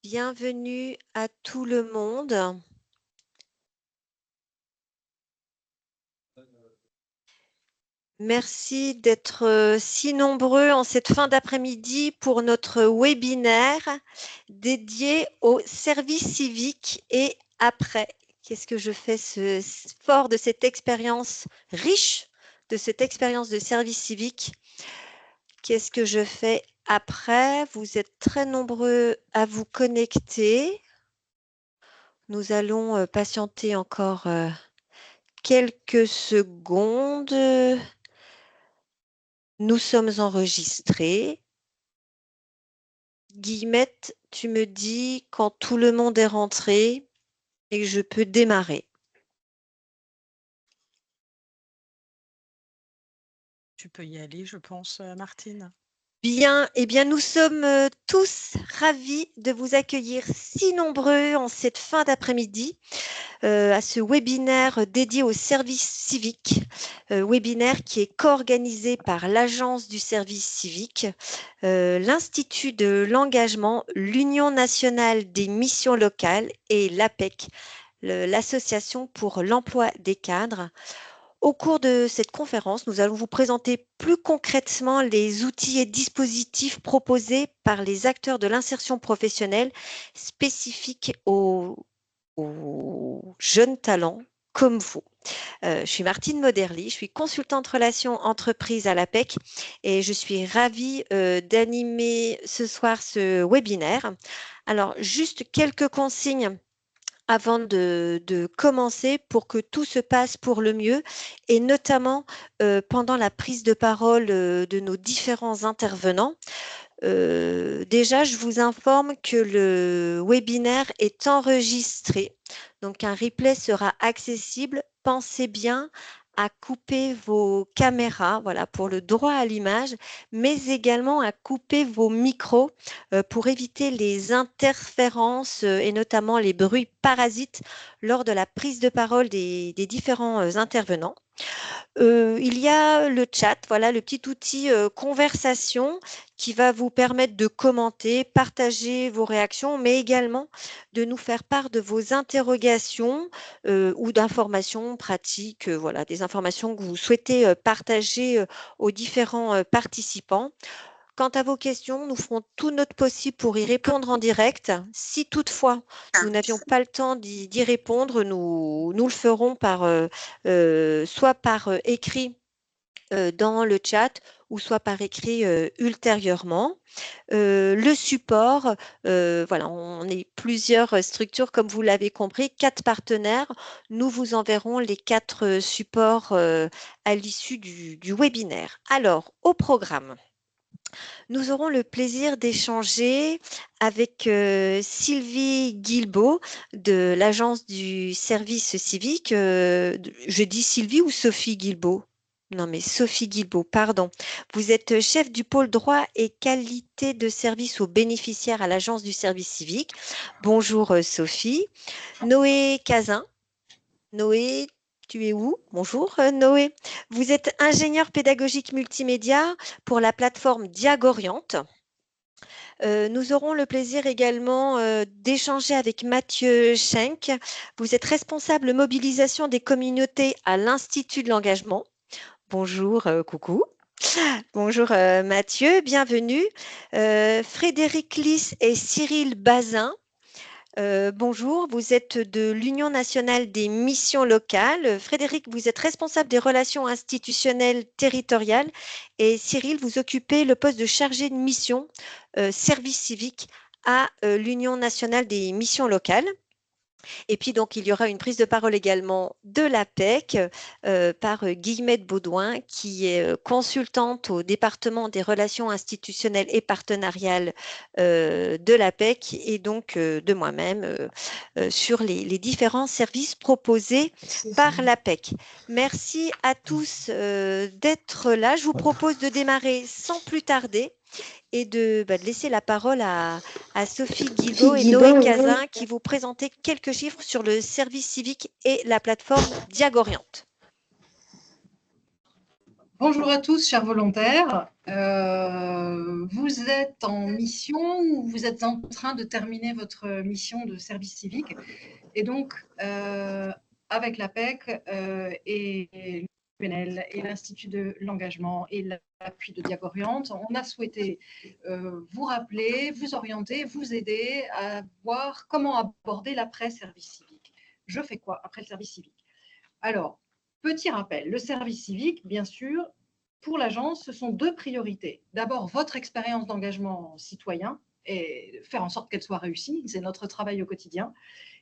Bienvenue à tout le monde. Merci d'être si nombreux en cette fin d'après-midi pour notre webinaire dédié au service civique et après. Qu'est-ce que je fais fort de cette expérience riche, de cette expérience de service civique? Qu'est-ce que je fais après? Vous êtes très nombreux à vous connecter. Nous allons patienter encore quelques secondes. Nous sommes enregistrés. Guillemette, tu me dis quand tout le monde est rentré et que je peux démarrer. Tu peux y aller, je pense, Martine. Bien, eh bien, nous sommes tous ravis de vous accueillir si nombreux en cette fin d'après-midi à ce webinaire dédié au service civique, webinaire qui est co-organisé par l'Agence du service civique, l'Institut de l'engagement, l'Union nationale des missions locales et l'APEC, l'Association pour l'emploi des cadres. Au cours de cette conférence, nous allons vous présenter plus concrètement les outils et dispositifs proposés par les acteurs de l'insertion professionnelle spécifiques aux jeunes talents comme vous. Je suis Martine Moderly, je suis consultante relations entreprises à l'APEC et je suis ravie d'animer ce soir ce webinaire. Alors, juste quelques consignes avant de commencer pour que tout se passe pour le mieux et notamment pendant la prise de parole de nos différents intervenants. Déjà, je vous informe que le webinaire est enregistré. Donc, un replay sera accessible. Pensez bien à couper vos caméras, voilà, pour le droit à l'image, mais également à couper vos micros pour éviter les interférences et notamment les bruits parasites lors de la prise de parole des différents intervenants. Il y a le chat, voilà, le petit outil conversation qui va vous permettre de commenter, partager vos réactions, mais également de nous faire part de vos interrogations ou d'informations pratiques, voilà, des informations que vous souhaitez partager aux différents participants. Quant à vos questions, nous ferons tout notre possible pour y répondre en direct. Si toutefois nous n'avions pas le temps d'y répondre, nous le ferons soit par écrit dans le chat ou soit par écrit ultérieurement. Le support, voilà, on est plusieurs structures, comme vous l'avez compris, 4 partenaires. Nous vous enverrons les 4 supports à l'issue du webinaire. Alors, au programme. Nous aurons le plaisir d'échanger avec Sylvie Guilbeault de l'Agence du service civique. Je dis Sylvie ou Sophie Guilbeault? Non, mais Sophie Guilbeault, pardon. Vous êtes chef du pôle droit et qualité de service aux bénéficiaires à l'Agence du service civique. Bonjour Sophie. Noé Cazin. Noé, tu es où? Bonjour Noé. Vous êtes ingénieur pédagogique multimédia pour la plateforme Diagoriante. Nous aurons le plaisir également d'échanger avec Mathieu Schenk. Vous êtes responsable mobilisation des communautés à l'Institut de l'engagement. Bonjour, coucou. Bonjour Mathieu, bienvenue. Frédéric Lys et Cyril Bazin. Bonjour, vous êtes de l'Union nationale des missions locales. Frédéric, vous êtes responsable des relations institutionnelles territoriales et Cyril, vous occupez le poste de chargé de mission service civique à l'Union nationale des missions locales. Et puis donc, il y aura une prise de parole également de l'APEC par Guillemette Baudouin, qui est consultante au département des relations institutionnelles et partenariales de l'APEC et donc de moi-même sur les différents services proposés par l'APEC. Merci à tous d'être là. Je vous propose de démarrer sans plus tarder et de laisser la parole à Sophie Guilbeault et Noé Cazin qui vont présenter quelques chiffres sur le service civique et la plateforme Diagoriante. Bonjour à tous, chers volontaires. Vous êtes en mission ou vous êtes en train de terminer votre mission de service civique. Et donc, avec l'APEC et l'UNL et l'Institut de l'engagement et l'appui de Diagoriante, on a souhaité vous rappeler, vous orienter, vous aider à voir comment aborder l'après-service civique. Je fais quoi après le service civique? Alors, petit rappel, le service civique, bien sûr, pour l'agence, ce sont deux priorités. D'abord, votre expérience d'engagement citoyen et faire en sorte qu'elle soit réussie, c'est notre travail au quotidien,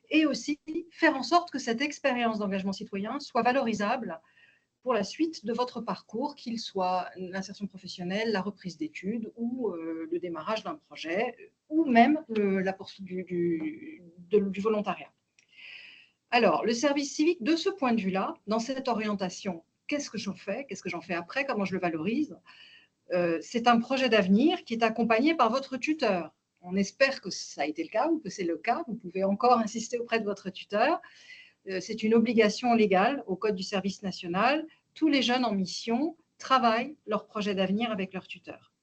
et aussi faire en sorte que cette expérience d'engagement citoyen soit valorisable pour la suite de votre parcours, qu'il soit l'insertion professionnelle, la reprise d'études ou le démarrage d'un projet, ou même la poursuite du volontariat. Alors, le service civique, de ce point de vue-là, dans cette orientation, qu'est-ce que j'en fais? Qu'est-ce que j'en fais après? Comment je le valorise? C'est un projet d'avenir qui est accompagné par votre tuteur. On espère que ça a été le cas ou que c'est le cas. Vous pouvez encore insister auprès de votre tuteur. C'est une obligation légale au Code du service national. Tous les jeunes en mission travaillent leur projet d'avenir avec leur tuteur.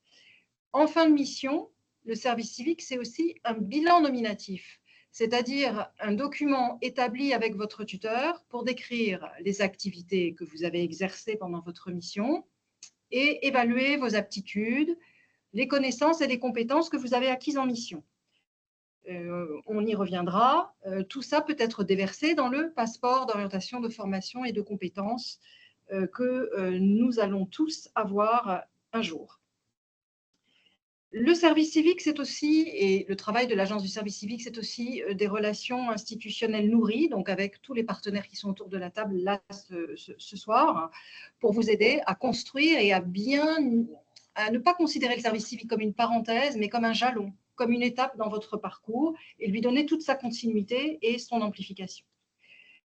En fin de mission, le service civique, c'est aussi un bilan nominatif, c'est-à-dire un document établi avec votre tuteur pour décrire les activités que vous avez exercées pendant votre mission et évaluer vos aptitudes, les connaissances et les compétences que vous avez acquises en mission. On y reviendra. Tout ça peut être déversé dans le passeport d'orientation, de formation et de compétences que nous allons tous avoir un jour. Le service civique, c'est aussi, et le travail de l'agence du service civique, c'est aussi des relations institutionnelles nourries, donc avec tous les partenaires qui sont autour de la table là ce soir, pour vous aider à construire et à ne pas considérer le service civique comme une parenthèse, mais comme un jalon, comme une étape dans votre parcours, et lui donner toute sa continuité et son amplification.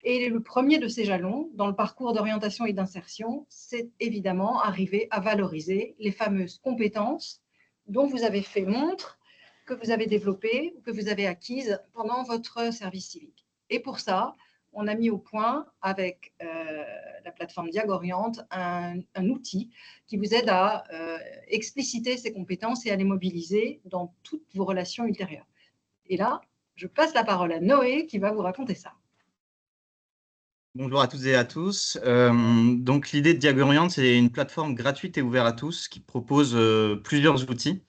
Et le premier de ces jalons, dans le parcours d'orientation et d'insertion, c'est évidemment arriver à valoriser les fameuses compétences dont vous avez fait montre, que vous avez développées, que vous avez acquises pendant votre service civique. Et pour ça, on a mis au point avec la plateforme Diagoriante un outil qui vous aide à expliciter ces compétences et à les mobiliser dans toutes vos relations ultérieures. Et là, je passe la parole à Noé qui va vous raconter ça. Bonjour à toutes et à tous. Donc l'idée de Diagoriante, c'est une plateforme gratuite et ouverte à tous qui propose plusieurs outils.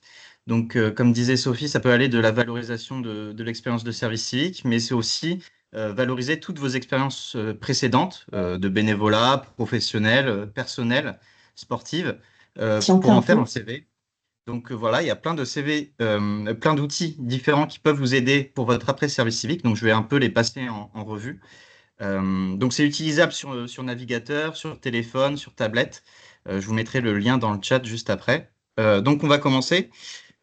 Donc comme disait Sophie, ça peut aller de la valorisation de l'expérience de service civique, mais c'est aussi valoriser toutes vos expériences précédentes de bénévolat, professionnel, personnel, sportive, pour en faire un CV. Donc voilà, il y a plein de CV, plein d'outils différents qui peuvent vous aider pour votre après-service civique. Donc je vais un peu les passer en revue. Donc c'est utilisable sur navigateur, sur téléphone, sur tablette. Je vous mettrai le lien dans le chat juste après. Donc on va commencer.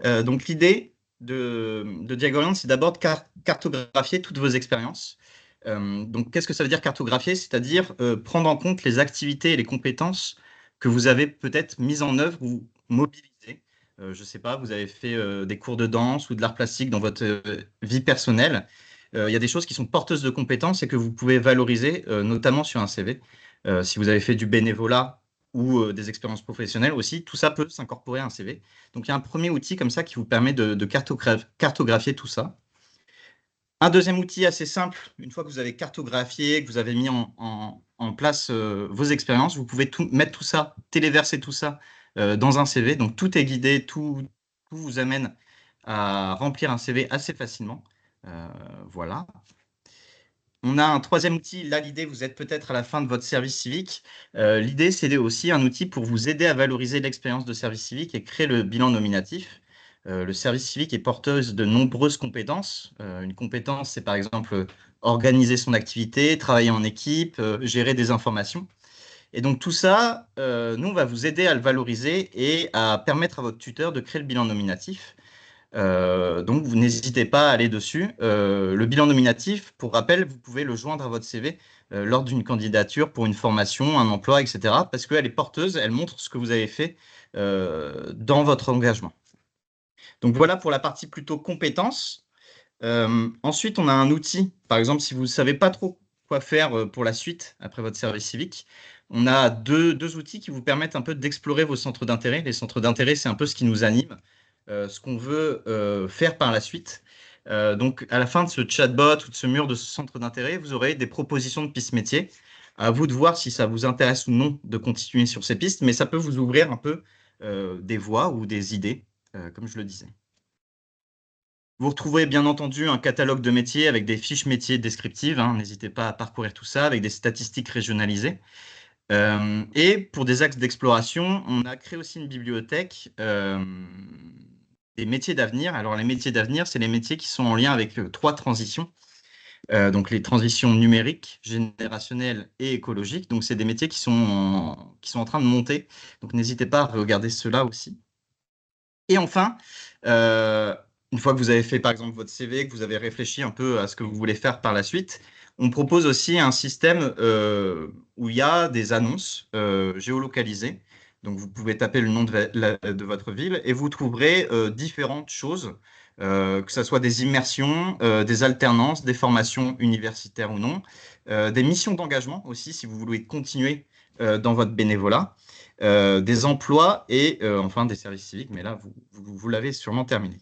Donc l'idée de Diagoriante, c'est d'abord de cartographier toutes vos expériences. Donc qu'est-ce que ça veut dire cartographier? C'est-à-dire prendre en compte les activités et les compétences que vous avez peut-être mises en œuvre ou mobilisées. Je ne sais pas, vous avez fait des cours de danse ou de l'art plastique dans votre vie personnelle. Il y a des choses qui sont porteuses de compétences et que vous pouvez valoriser, notamment sur un CV. Si vous avez fait du bénévolat ou des expériences professionnelles aussi, tout ça peut s'incorporer à un CV. Donc, il y a un premier outil comme ça qui vous permet de cartographier tout ça. Un deuxième outil assez simple, une fois que vous avez cartographié, que vous avez mis en place vos expériences, vous pouvez mettre tout ça, téléverser tout ça dans un CV. Donc, tout est guidé, tout vous amène à remplir un CV assez facilement. Voilà. On a un troisième outil. Là, l'idée, vous êtes peut-être à la fin de votre service civique. L'idée, c'est aussi un outil pour vous aider à valoriser l'expérience de service civique et créer le bilan nominatif. Le service civique est porteuse de nombreuses compétences. Une compétence, c'est par exemple organiser son activité, travailler en équipe, gérer des informations. Et donc tout ça, nous, on va vous aider à le valoriser et à permettre à votre tuteur de créer le bilan nominatif. Donc, vous n'hésitez pas à aller dessus. Le bilan nominatif, pour rappel, vous pouvez le joindre à votre CV lors d'une candidature pour une formation, un emploi, etc. Parce qu'elle est porteuse, elle montre ce que vous avez fait dans votre engagement. Donc, voilà pour la partie plutôt compétences. Ensuite, on a un outil. Par exemple, si vous ne savez pas trop quoi faire pour la suite, après votre service civique, On a deux outils qui vous permettent un peu d'explorer vos centres d'intérêt. Les centres d'intérêt, c'est un peu ce qui nous anime, ce qu'on veut faire par la suite. Donc, à la fin de ce chatbot ou de ce mur de centre d'intérêt, vous aurez des propositions de pistes métiers. À vous de voir si ça vous intéresse ou non de continuer sur ces pistes, mais ça peut vous ouvrir un peu des voies ou des idées, comme je le disais. Vous retrouverez bien entendu un catalogue de métiers avec des fiches métiers descriptives. N'hésitez pas à parcourir tout ça avec des statistiques régionalisées. Et pour des axes d'exploration, on a créé aussi une bibliothèque des métiers d'avenir. Alors, les métiers d'avenir, c'est les métiers qui sont en lien avec 3 transitions. Donc, les transitions numériques, générationnelles et écologiques. Donc, c'est des métiers qui sont en train de monter. Donc, n'hésitez pas à regarder cela aussi. Et enfin, une fois que vous avez fait, par exemple, votre CV, que vous avez réfléchi un peu à ce que vous voulez faire par la suite, on propose aussi un système où il y a des annonces géolocalisées. Donc, vous pouvez taper le nom de votre ville et vous trouverez différentes choses, que ce soit des immersions, des alternances, des formations universitaires ou non, des missions d'engagement aussi, si vous voulez continuer dans votre bénévolat, des emplois et enfin des services civiques. Mais là, vous l'avez sûrement terminé.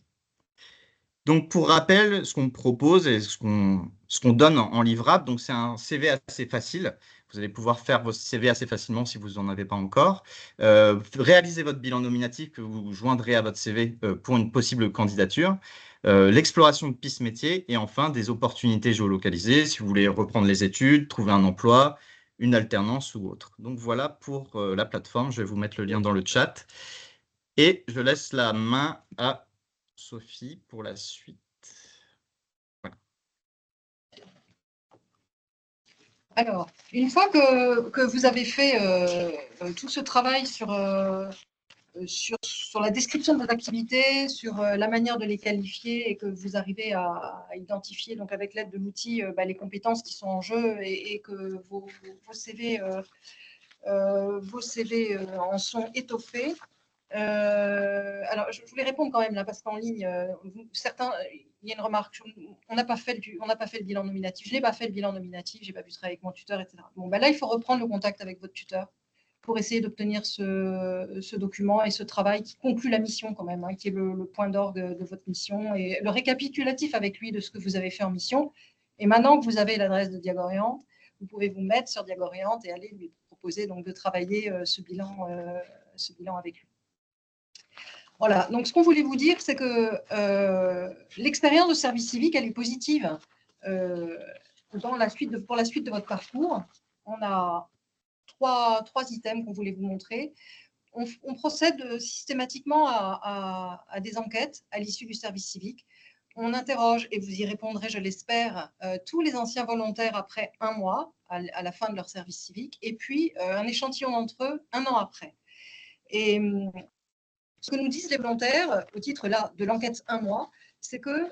Donc, pour rappel, ce qu'on propose et ce qu'on donne en livrable, donc c'est un CV assez facile. Vous allez pouvoir faire vos CV assez facilement si vous n'en avez pas encore. Réaliser votre bilan nominatif que vous joindrez à votre CV pour une possible candidature. L'exploration de pistes métiers et enfin des opportunités géolocalisées si vous voulez reprendre les études, trouver un emploi, une alternance ou autre. Donc, voilà pour la plateforme. Je vais vous mettre le lien dans le chat. Et je laisse la main à Sophie pour la suite. Voilà. Alors, une fois que vous avez fait tout ce travail sur la description de vos activités, sur la manière de les qualifier et que vous arrivez à identifier donc avec l'aide de l'outil les compétences qui sont en jeu et que vos CV, en sont étoffés. Alors, je voulais répondre quand même là, parce qu'en ligne, certains, il y a une remarque, on n'a pas fait le bilan nominatif. Je n'ai pas fait le bilan nominatif, je n'ai pas pu travailler avec mon tuteur, etc. Bon, là, il faut reprendre le contact avec votre tuteur pour essayer d'obtenir ce document et ce travail qui conclut la mission quand même, qui est le point d'orgue de votre mission et le récapitulatif avec lui de ce que vous avez fait en mission. Et maintenant que vous avez l'adresse de Diagoriante, vous pouvez vous mettre sur Diagoriante et aller lui proposer donc de travailler ce bilan avec lui. Voilà, donc ce qu'on voulait vous dire, c'est que l'expérience de service civique, elle est positive pour la suite de votre parcours. On a trois items qu'on voulait vous montrer. On procède systématiquement à des enquêtes à l'issue du service civique. On interroge, et vous y répondrez, je l'espère, tous les anciens volontaires après 1 mois, à la fin de leur service civique, et puis un échantillon d'entre eux 1 an après. Et ce que nous disent les volontaires, au titre là de l'enquête 1 mois, c'est que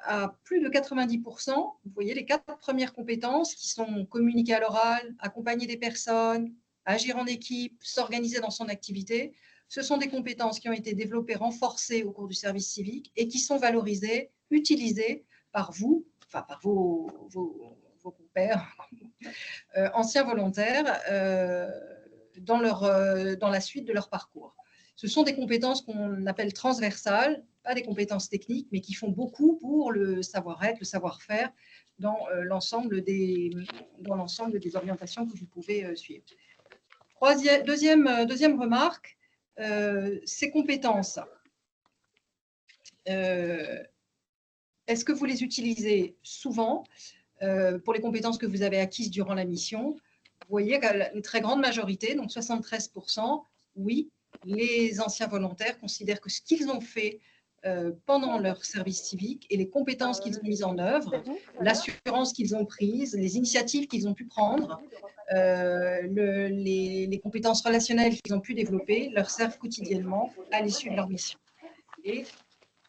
à plus de 90%, vous voyez les 4 premières compétences qui sont communiquer à l'oral, accompagner des personnes, agir en équipe, s'organiser dans son activité, ce sont des compétences qui ont été développées, renforcées au cours du service civique et qui sont valorisées, utilisées par vous, enfin par vos compères, anciens volontaires, dans la suite de leur parcours. Ce sont des compétences qu'on appelle transversales, pas des compétences techniques, mais qui font beaucoup pour le savoir-être, le savoir-faire dans l'ensemble des orientations que vous pouvez suivre. Deuxième remarque, ces compétences, est-ce que vous les utilisez souvent pour les compétences que vous avez acquises durant la mission? Vous voyez qu'une très grande majorité, donc 73%, oui, les anciens volontaires considèrent que ce qu'ils ont fait pendant leur service civique et les compétences qu'ils ont mises en œuvre, l'assurance qu'ils ont prise, les initiatives qu'ils ont pu prendre, les compétences relationnelles qu'ils ont pu développer leur servent quotidiennement à l'issue de leur mission. Et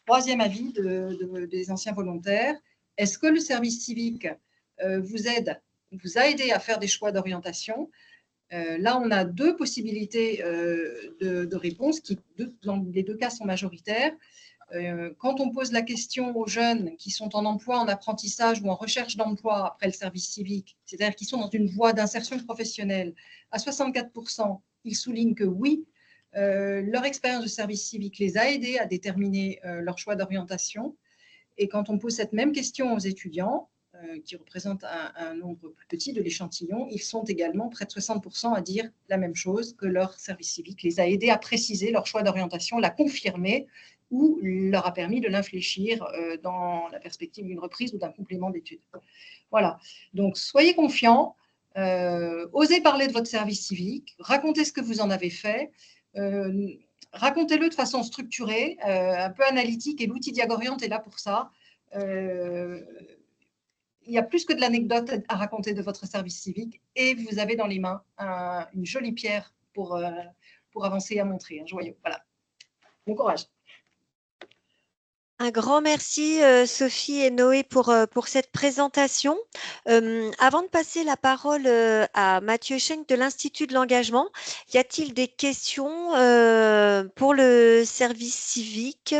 troisième avis des anciens volontaires, est-ce que le service civique vous a aidé à faire des choix d'orientation? Là, on a 2 possibilités de réponse qui, dans les 2 cas, sont majoritaires. quand on pose la question aux jeunes qui sont en emploi, en apprentissage ou en recherche d'emploi après le service civique, c'est-à-dire qui sont dans une voie d'insertion professionnelle, à 64%, ils soulignent que oui, leur expérience de service civique les a aidés à déterminer leur choix d'orientation. Et quand on pose cette même question aux étudiants, qui représentent un nombre plus petit de l'échantillon, ils sont également près de 60% à dire la même chose, que leur service civique les a aidés à préciser leur choix d'orientation, l'a confirmé ou leur a permis de l'infléchir dans la perspective d'une reprise ou d'un complément d'études. Voilà, donc soyez confiants, osez parler de votre service civique, racontez ce que vous en avez fait, racontez-le de façon structurée, un peu analytique, et l'outil Diagoriante est là pour ça. Il y a plus que de l'anecdote à raconter de votre service civique, et vous avez dans les mains une jolie pierre pour avancer et à montrer, un joyau. Voilà. Bon courage. Un grand merci, Sophie et Noé, pour cette présentation. Avant de passer la parole à Mathieu Schenk de l'Institut de l'engagement, y a-t-il des questions pour le service civique,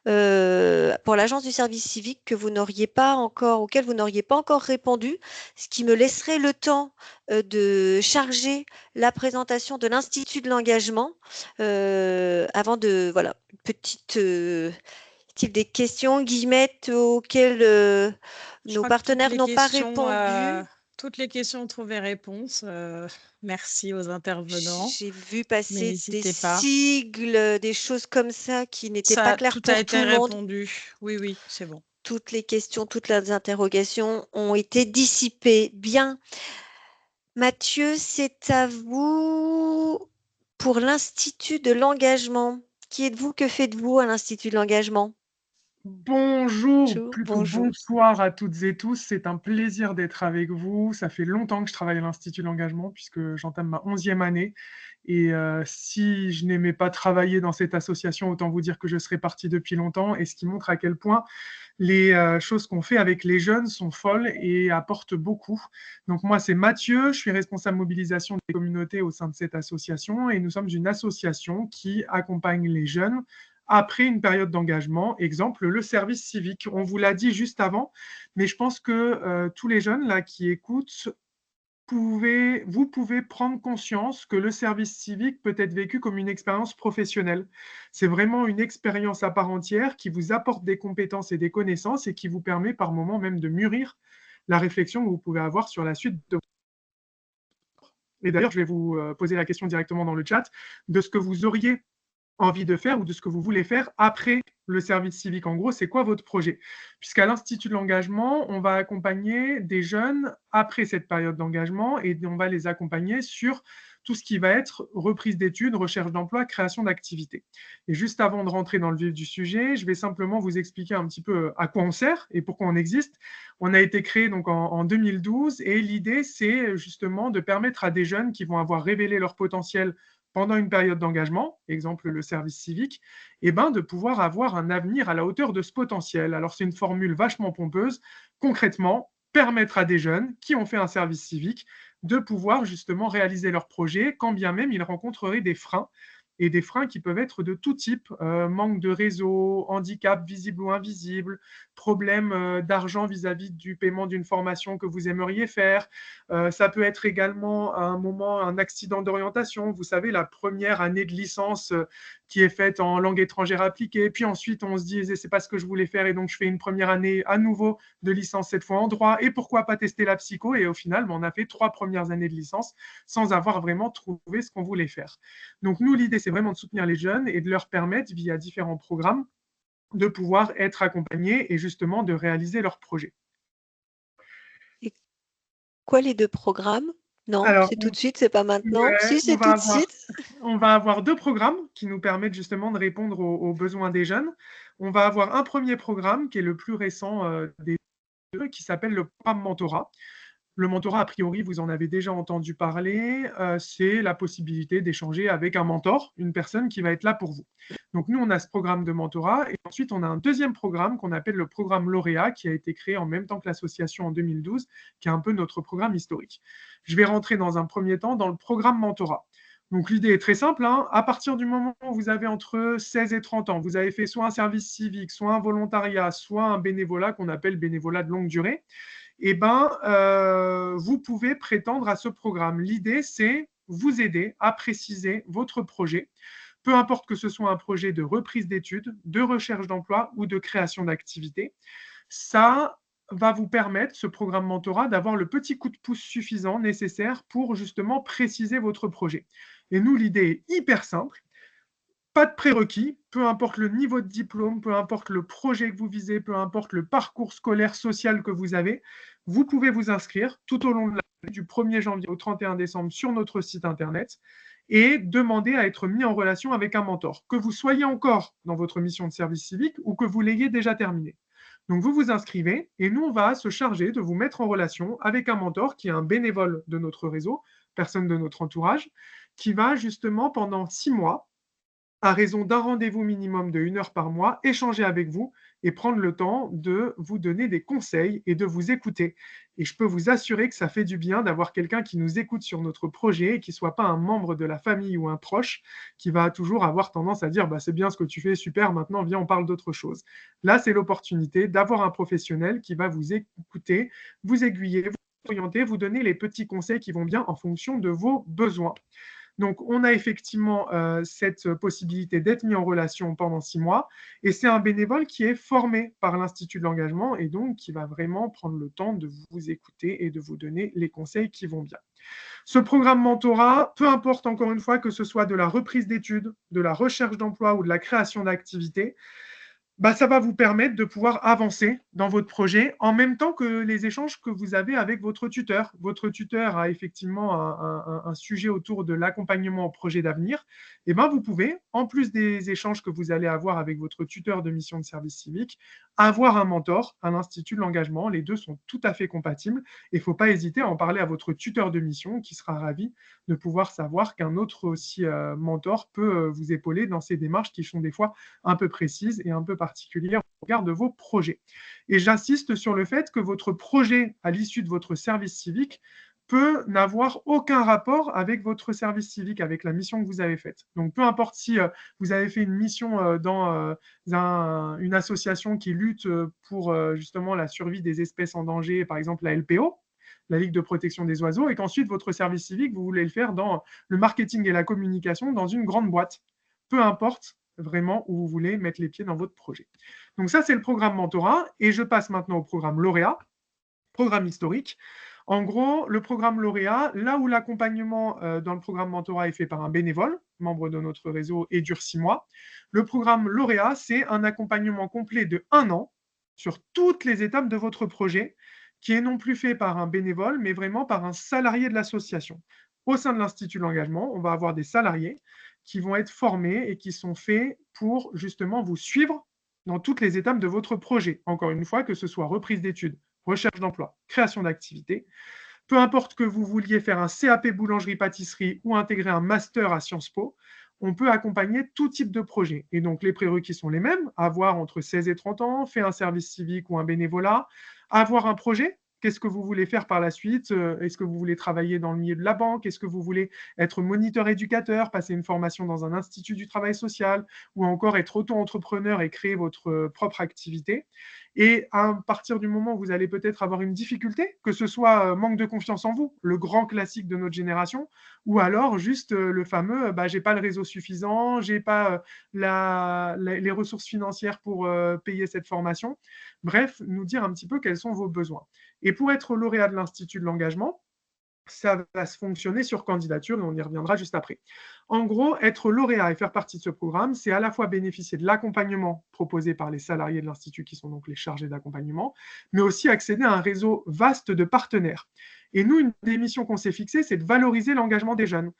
pour l'agence du service civique que vous n'auriez pas encore, auquel vous n'auriez pas encore répondu, ce qui me laisserait le temps de charger la présentation de l'Institut de l'engagement avant de, voilà, une petite... Est-il des questions, Guillemette, auxquelles nos partenaires n'ont pas répondu? Toutes les questions ont trouvé réponse. Merci aux intervenants. J'ai vu passer des n'hésitez pas. sigles, des choses comme ça qui n'étaient pas claires pour tout le monde. Tout a été répondu. Oui, c'est bon. Toutes les questions, toutes les interrogations ont été dissipées. Bien. Mathieu, c'est à vous pour l'Institut de l'engagement. Qui êtes-vous? Que faites-vous à l'Institut de l'engagement? Bonjour, plutôt bonsoir à toutes et tous. C'est un plaisir d'être avec vous. Ça fait longtemps que je travaille à l'Institut de l'engagement puisque j'entame ma 11e année. Et si je n'aimais pas travailler dans cette association, autant vous dire que je serais parti depuis longtemps. Et ce qui montre à quel point les choses qu'on fait avec les jeunes sont folles et apportent beaucoup. Donc moi, c'est Mathieu, je suis responsable mobilisation des communautés au sein de cette association. Et nous sommes une association qui accompagne les jeunes après une période d'engagement, exemple le service civique. On vous l'a dit juste avant, mais je pense que tous les jeunes là qui écoutent, vous pouvez prendre conscience que le service civique peut être vécu comme une expérience professionnelle. C'est vraiment une expérience à part entière qui vous apporte des compétences et des connaissances et qui vous permet par moments même de mûrir la réflexion que vous pouvez avoir sur la suite de... Et d'ailleurs, je vais vous poser la question directement dans le chat de ce que vous auriez envie de faire ou de ce que vous voulez faire après le service civique. En gros, c'est quoi votre projet? Puisqu'à l'Institut de l'engagement, on va accompagner des jeunes après cette période d'engagement et on va les accompagner sur tout ce qui va être reprise d'études, recherche d'emploi, création d'activités. Et juste avant de rentrer dans le vif du sujet, je vais simplement vous expliquer un petit peu à quoi on sert et pourquoi on existe. On a été créé donc en 2012 et l'idée, c'est justement de permettre à des jeunes qui vont avoir révélé leur potentiel pendant une période d'engagement, exemple le service civique, et de pouvoir avoir un avenir à la hauteur de ce potentiel. Alors c'est une formule vachement pompeuse. Concrètement, permettre à des jeunes qui ont fait un service civique de pouvoir justement réaliser leur projet, quand bien même ils rencontreraient des freins, et des freins qui peuvent être de tout type, manque de réseau, handicap visible ou invisible, problème d'argent vis-à-vis du paiement d'une formation que vous aimeriez faire. Ça peut être également à un moment un accident d'orientation. Vous savez, la première année de licence qui est faite en langue étrangère appliquée, puis ensuite on se dit c'est pas ce que je voulais faire et donc je fais une première année à nouveau de licence, cette fois en droit, et pourquoi pas tester la psycho, et au final on a fait 3 premières années de licence sans avoir vraiment trouvé ce qu'on voulait faire. Donc nous, l'idée c'est vraiment de soutenir les jeunes et de leur permettre via différents programmes de pouvoir être accompagnés et justement de réaliser leurs projets. Et quoi les 2 programmes? Non, c'est tout de suite, c'est pas maintenant. Ouais, si, c'est tout de suite. On va avoir 2 programmes qui nous permettent justement de répondre aux besoins des jeunes. On va avoir un premier programme qui est le plus récent des deux, qui s'appelle le programme Mentorat. Le mentorat, a priori, vous en avez déjà entendu parler, c'est la possibilité d'échanger avec un mentor, une personne qui va être là pour vous. Donc nous, on a ce programme de mentorat et ensuite, on a un deuxième programme qu'on appelle le programme Lauréat qui a été créé en même temps que l'association en 2012, qui est un peu notre programme historique. Je vais rentrer dans un premier temps dans le programme mentorat. Donc, l'idée est très simple, hein. À partir du moment où vous avez entre 16 et 30 ans, vous avez fait soit un service civique, soit un volontariat, soit un bénévolat qu'on appelle bénévolat de longue durée, eh ben, vous pouvez prétendre à ce programme. L'idée, c'est vous aider à préciser votre projet, peu importe que ce soit un projet de reprise d'études, de recherche d'emploi ou de création d'activité. Ça va vous permettre, ce programme mentorat, d'avoir le petit coup de pouce suffisant nécessaire pour justement préciser votre projet. Et nous, l'idée est hyper simple. Pas de prérequis, peu importe le niveau de diplôme, peu importe le projet que vous visez, peu importe le parcours scolaire, social que vous avez, vous pouvez vous inscrire tout au long de l'année, du 1er janvier au 31 décembre sur notre site internet et demander à être mis en relation avec un mentor, que vous soyez encore dans votre mission de service civique ou que vous l'ayez déjà terminé. Donc vous vous inscrivez et nous, on va se charger de vous mettre en relation avec un mentor qui est un bénévole de notre réseau, personne de notre entourage, qui va justement pendant 6 mois, à raison d'un rendez-vous minimum de 1 heure par mois, échanger avec vous et prendre le temps de vous donner des conseils et de vous écouter. Et je peux vous assurer que ça fait du bien d'avoir quelqu'un qui nous écoute sur notre projet et qui ne soit pas un membre de la famille ou un proche qui va toujours avoir tendance à dire bah, « c'est bien ce que tu fais, super, maintenant viens, on parle d'autre chose ». Là, c'est l'opportunité d'avoir un professionnel qui va vous écouter, vous aiguiller, vous orienter, vous donner les petits conseils qui vont bien en fonction de vos besoins. Donc, on a effectivement cette possibilité d'être mis en relation pendant 6 mois. Et c'est un bénévole qui est formé par l'Institut de l'engagement et donc qui va vraiment prendre le temps de vous écouter et de vous donner les conseils qui vont bien. Ce programme mentorat, peu importe encore une fois que ce soit de la reprise d'études, de la recherche d'emploi ou de la création d'activités, bah, ça va vous permettre de pouvoir avancer dans votre projet en même temps que les échanges que vous avez avec votre tuteur. Votre tuteur a effectivement un sujet autour de l'accompagnement au projet d'avenir. Et ben, vous pouvez, en plus des échanges que vous allez avoir avec votre tuteur de mission de service civique, avoir un mentor à l'Institut de l'engagement. Les deux sont tout à fait compatibles. Il ne faut pas hésiter à en parler à votre tuteur de mission qui sera ravi de pouvoir savoir qu'un autre aussi mentor peut vous épauler dans ces démarches qui sont des fois un peu précises et un peu particulière au regard de vos projets. Et j'insiste sur le fait que votre projet à l'issue de votre service civique peut n'avoir aucun rapport avec votre service civique, avec la mission que vous avez faite. Donc, peu importe si vous avez fait une mission dans une association qui lutte pour justement la survie des espèces en danger, par exemple la LPO, la Ligue de protection des oiseaux, et qu'ensuite votre service civique, vous voulez le faire dans le marketing et la communication dans une grande boîte. Peu importe vraiment où vous voulez mettre les pieds dans votre projet. Donc ça, c'est le programme mentorat. Et je passe maintenant au programme lauréat, programme historique. En gros, le programme lauréat, là où l'accompagnement dans le programme mentorat est fait par un bénévole, membre de notre réseau, et dure 6 mois, le programme lauréat, c'est un accompagnement complet de 1 an sur toutes les étapes de votre projet, qui est non plus fait par un bénévole, mais vraiment par un salarié de l'association. Au sein de l'Institut de l'engagement, on va avoir des salariés qui vont être formés et qui sont faits pour justement vous suivre dans toutes les étapes de votre projet. Encore une fois, que ce soit reprise d'études, recherche d'emploi, création d'activités. Peu importe que vous vouliez faire un CAP boulangerie-pâtisserie ou intégrer un master à Sciences Po, on peut accompagner tout type de projet. Et donc, les prérequis sont les mêmes, avoir entre 16 et 30 ans, faire un service civique ou un bénévolat, avoir un projet. Qu'est-ce que vous voulez faire par la suite? Est-ce que vous voulez travailler dans le milieu de la banque? Est-ce que vous voulez être moniteur éducateur, passer une formation dans un institut du travail social, ou encore être auto-entrepreneur et créer votre propre activité? Et à partir du moment où vous allez peut-être avoir une difficulté, que ce soit manque de confiance en vous, le grand classique de notre génération, ou alors juste le fameux j'ai pas le réseau suffisant, j'ai pas les ressources financières pour payer cette formation. Bref, nous dire un petit peu quels sont vos besoins. Et pour être lauréat de l'Institut de l'engagement, ça va se fonctionner sur candidature et on y reviendra juste après. En gros, être lauréat et faire partie de ce programme, c'est à la fois bénéficier de l'accompagnement proposé par les salariés de l'Institut, qui sont donc les chargés d'accompagnement, mais aussi accéder à un réseau vaste de partenaires. Et nous, une des missions qu'on s'est fixées, c'est de valoriser l'engagement des jeunes.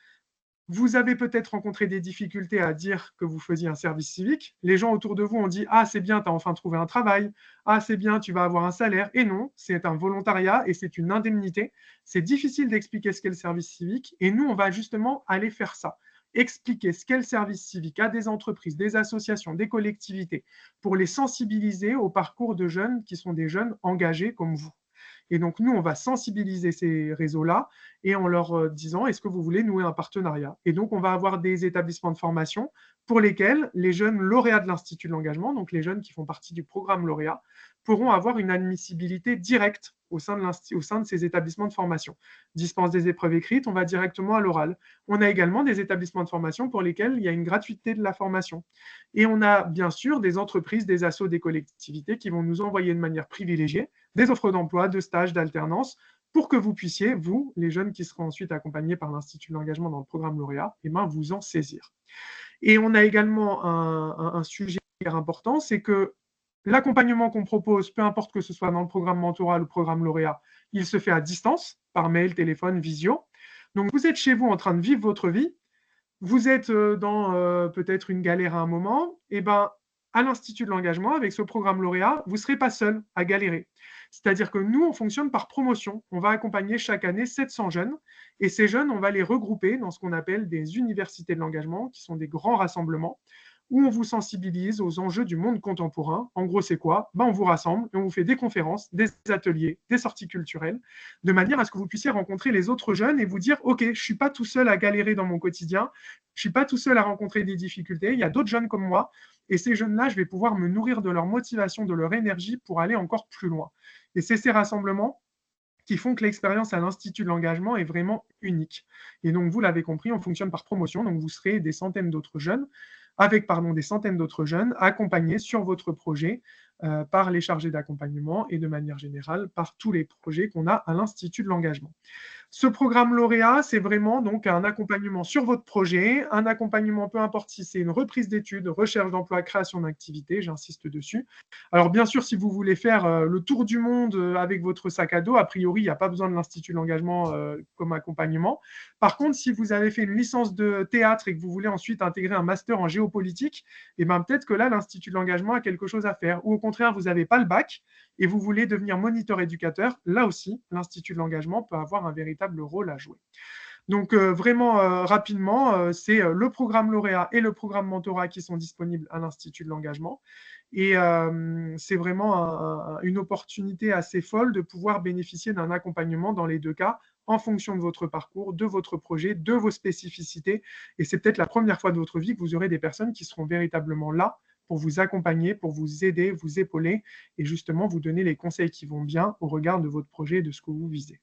Vous avez peut-être rencontré des difficultés à dire que vous faisiez un service civique. Les gens autour de vous ont dit « Ah, c'est bien, tu as enfin trouvé un travail. Ah, c'est bien, tu vas avoir un salaire. » Et non, c'est un volontariat et c'est une indemnité. C'est difficile d'expliquer ce qu'est le service civique et nous, on va justement aller faire ça. Expliquer ce qu'est le service civique à des entreprises, des associations, des collectivités, pour les sensibiliser au parcours de jeunes qui sont des jeunes engagés comme vous. Et donc, nous, on va sensibiliser ces réseaux-là et en leur disant, est-ce que vous voulez nouer un partenariat? Et donc, on va avoir des établissements de formation pour lesquels les jeunes lauréats de l'Institut de l'engagement, donc les jeunes qui font partie du programme lauréat, pourront avoir une admissibilité directe au sein de ces établissements de formation. Dispense des épreuves écrites, on va directement à l'oral. On a également des établissements de formation pour lesquels il y a une gratuité de la formation. Et on a bien sûr des entreprises, des assos, des collectivités qui vont nous envoyer de manière privilégiée des offres d'emploi, de stages, d'alternance, pour que vous puissiez, vous, les jeunes qui seront ensuite accompagnés par l'Institut de l'engagement dans le programme lauréat, vous en saisir. Et on a également un sujet important, c'est que l'accompagnement qu'on propose, peu importe que ce soit dans le programme mentorat ou le programme lauréat, il se fait à distance, par mail, téléphone, visio. Donc, vous êtes chez vous en train de vivre votre vie, vous êtes dans peut-être une galère à un moment, et à l'Institut de l'engagement, avec ce programme lauréat, vous ne serez pas seul à galérer. C'est-à-dire que nous, on fonctionne par promotion. On va accompagner chaque année 700 jeunes, et ces jeunes, on va les regrouper dans ce qu'on appelle des universités de l'engagement, qui sont des grands rassemblements, où on vous sensibilise aux enjeux du monde contemporain. En gros, c'est quoi? On vous rassemble et on vous fait des conférences, des ateliers, des sorties culturelles, de manière à ce que vous puissiez rencontrer les autres jeunes et vous dire, OK, je ne suis pas tout seul à galérer dans mon quotidien, je ne suis pas tout seul à rencontrer des difficultés, il y a d'autres jeunes comme moi, et ces jeunes-là, je vais pouvoir me nourrir de leur motivation, de leur énergie pour aller encore plus loin. Et c'est ces rassemblements qui font que l'expérience à l'Institut de l'engagement est vraiment unique. Et donc, vous l'avez compris, on fonctionne par promotion, donc vous serez des centaines d'autres jeunes, des centaines d'autres jeunes accompagnés sur votre projet par les chargés d'accompagnement et de manière générale par tous les projets qu'on a à l'Institut de l'engagement. Ce programme lauréat, c'est vraiment donc un accompagnement sur votre projet, un accompagnement peu importe si c'est une reprise d'études, recherche d'emploi, création d'activité, j'insiste dessus. Alors bien sûr, si vous voulez faire le tour du monde avec votre sac à dos, a priori, il n'y a pas besoin de l'Institut de l'engagement comme accompagnement. Par contre, si vous avez fait une licence de théâtre et que vous voulez ensuite intégrer un master en géopolitique, peut-être que là, l'Institut de l'engagement a quelque chose à faire. Ou au contraire, vous n'avez pas le bac et vous voulez devenir moniteur éducateur, là aussi, l'Institut de l'engagement peut avoir un véritable rôle à jouer. Donc vraiment rapidement, c'est le programme lauréat et le programme mentorat qui sont disponibles à l'Institut de l'engagement. Et c'est vraiment une opportunité assez folle de pouvoir bénéficier d'un accompagnement dans les deux cas, en fonction de votre parcours, de votre projet, de vos spécificités. Et c'est peut-être la première fois de votre vie que vous aurez des personnes qui seront véritablement là pour vous accompagner, pour vous aider, vous épauler et justement vous donner les conseils qui vont bien au regard de votre projet et de ce que vous visez.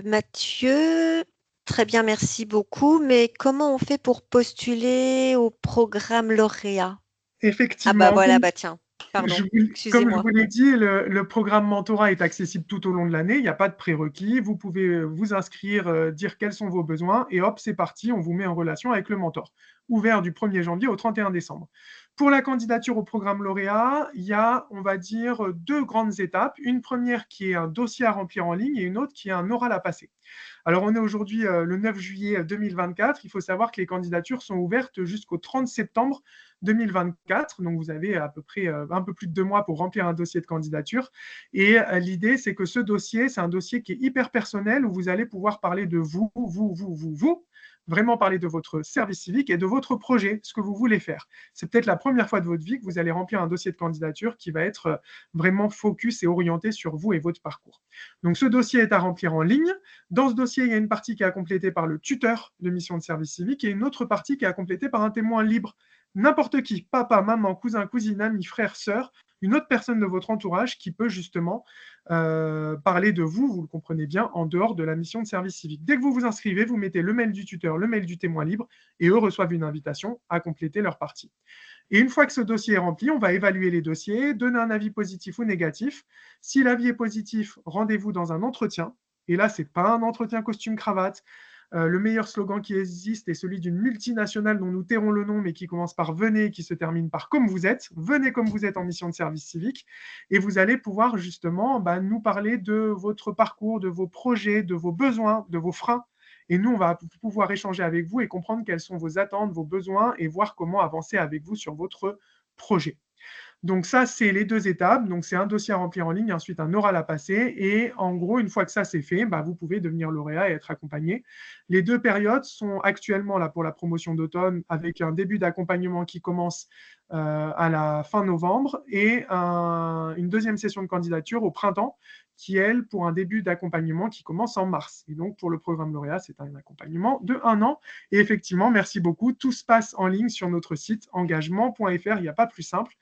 Mathieu, très bien, merci beaucoup. Mais comment on fait pour postuler au programme lauréat? Effectivement. Voilà, tiens. Pardon, comme je vous l'ai dit, le programme mentorat est accessible tout au long de l'année. Il n'y a pas de prérequis. Vous pouvez vous inscrire, dire quels sont vos besoins et hop, c'est parti. On vous met en relation avec le mentor. Ouvert du 1er janvier au 31 décembre. Pour la candidature au programme lauréat, il y a, on va dire, 2 grandes étapes. Une première qui est un dossier à remplir en ligne et une autre qui est un oral à passer. Alors, on est aujourd'hui le 9 juillet 2024. Il faut savoir que les candidatures sont ouvertes jusqu'au 30 septembre 2024. Donc, vous avez à peu près un peu plus de 2 mois pour remplir un dossier de candidature. Et l'idée, c'est que ce dossier, c'est un dossier qui est hyper personnel où vous allez pouvoir parler de vous, vraiment parler de votre service civique et de votre projet, ce que vous voulez faire. C'est peut-être la première fois de votre vie que vous allez remplir un dossier de candidature qui va être vraiment focus et orienté sur vous et votre parcours. Donc, ce dossier est à remplir en ligne. Dans ce dossier, il y a une partie qui est à compléter par le tuteur de mission de service civique et une autre partie qui est à compléter par un témoin libre. N'importe qui, papa, maman, cousin, cousine, ami, frère, sœur, une autre personne de votre entourage qui peut justement parler de vous, vous le comprenez bien, en dehors de la mission de service civique. Dès que vous vous inscrivez, vous mettez le mail du tuteur, le mail du témoin libre, et eux reçoivent une invitation à compléter leur partie. Et une fois que ce dossier est rempli, on va évaluer les dossiers, donner un avis positif ou négatif. Si l'avis est positif, rendez-vous dans un entretien. Et là, ce n'est pas un entretien costume-cravate. Le meilleur slogan qui existe est celui d'une multinationale dont nous tairons le nom, mais qui commence par « venez » et qui se termine par « comme vous êtes ». Venez comme vous êtes en mission de service civique. Et vous allez pouvoir justement nous parler de votre parcours, de vos projets, de vos besoins, de vos freins. Et nous, on va pouvoir échanger avec vous et comprendre quelles sont vos attentes, vos besoins et voir comment avancer avec vous sur votre projet. Donc ça, c'est les 2 étapes. Donc c'est un dossier à remplir en ligne, et ensuite un oral à passer. Et en gros, une fois que ça c'est fait, vous pouvez devenir lauréat et être accompagné. Les 2 périodes sont actuellement là pour la promotion d'automne, avec un début d'accompagnement qui commence à la fin novembre et une deuxième session de candidature au printemps qui, elle, pour un début d'accompagnement qui commence en mars. Et donc, pour le programme lauréat, c'est un accompagnement de 1 an. Et effectivement, merci beaucoup. Tout se passe en ligne sur notre site engagement.fr. Il n'y a pas plus simple.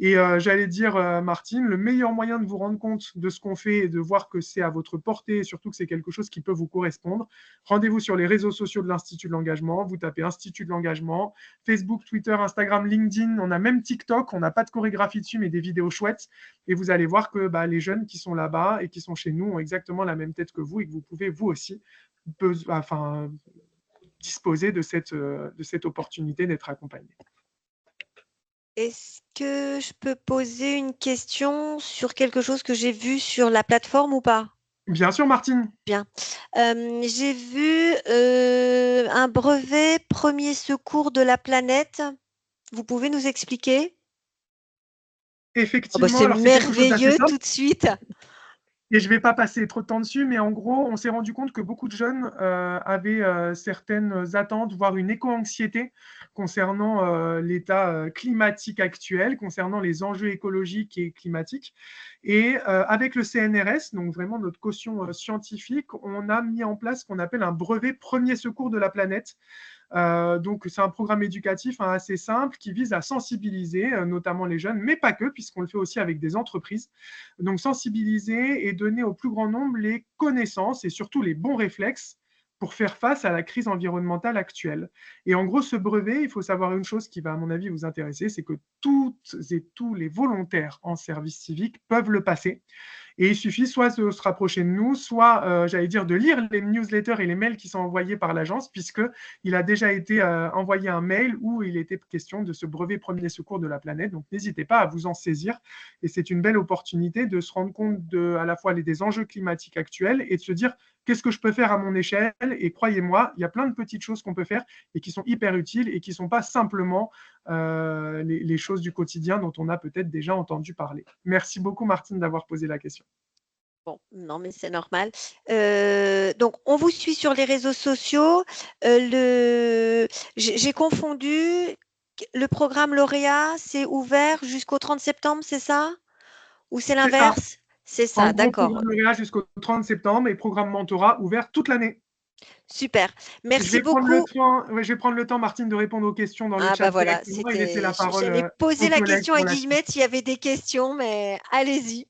Et j'allais dire, Martine, le meilleur moyen de vous rendre compte de ce qu'on fait et de voir que c'est à votre portée et surtout que c'est quelque chose qui peut vous correspondre, rendez-vous sur les réseaux sociaux de l'Institut de l'engagement. Vous tapez Institut de l'engagement, Facebook, Twitter, Instagram, LinkedIn. On a même TikTok. On n'a pas de chorégraphie dessus, mais des vidéos chouettes. Et vous allez voir que les jeunes qui sont là-bas et qui sont chez nous ont exactement la même tête que vous et que vous pouvez, vous aussi, disposer de cette opportunité d'être accompagné. Est-ce que je peux poser une question sur quelque chose que j'ai vu sur la plateforme ou pas? Bien sûr, Martine. Bien. J'ai vu un brevet premier secours de la planète. Vous pouvez nous expliquer? Effectivement, c'est merveilleux tout de suite. Et je ne vais pas passer trop de temps dessus, mais en gros, on s'est rendu compte que beaucoup de jeunes avaient certaines attentes, voire une éco-anxiété concernant l'état climatique actuel, concernant les enjeux écologiques et climatiques. Et avec le CNRS, donc vraiment notre caution scientifique, on a mis en place ce qu'on appelle un brevet premier secours de la planète. Donc, c'est un programme éducatif assez simple qui vise à sensibiliser notamment les jeunes, mais pas que, puisqu'on le fait aussi avec des entreprises. Donc, sensibiliser et donner au plus grand nombre les connaissances et surtout les bons réflexes pour faire face à la crise environnementale actuelle. Et en gros, ce brevet, il faut savoir une chose qui va, à mon avis, vous intéresser, c'est que toutes et tous les volontaires en service civique peuvent le passer. Et il suffit soit de se rapprocher de nous, soit, j'allais dire, de lire les newsletters et les mails qui sont envoyés par l'agence, puisqu'il a déjà été envoyé un mail où il était question de ce brevet premier secours de la planète. Donc, n'hésitez pas à vous en saisir. Et c'est une belle opportunité de se rendre compte à la fois des enjeux climatiques actuels et de se dire qu'est-ce que je peux faire à mon échelle. Et croyez-moi, il y a plein de petites choses qu'on peut faire et qui sont hyper utiles et qui ne sont pas simplement les choses du quotidien dont on a peut-être déjà entendu parler. Merci beaucoup, Martine, d'avoir posé la question. Bon, non, mais c'est normal. Donc, on vous suit sur les réseaux sociaux. J'ai confondu. Le programme lauréat, c'est ouvert jusqu'au 30 septembre, c'est ça? Ou c'est l'inverse? C'est ça, d'accord. Programme lauréat jusqu'au 30 septembre et programme mentorat ouvert toute l'année. Super, merci beaucoup. Je vais prendre le temps, Martine, de répondre aux questions dans le chat. Voilà, j'allais poser la question à Guillemette s'il y avait des questions, mais allez-y.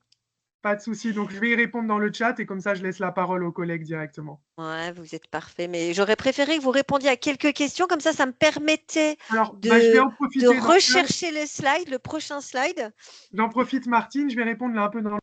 Pas de souci, donc je vais y répondre dans le chat et comme ça, je laisse la parole aux collègues directement. Ouais, vous êtes parfait, mais j'aurais préféré que vous répondiez à quelques questions, comme ça me permettait de rechercher le slide, le prochain slide. J'en profite, Martine, je vais répondre là un peu dans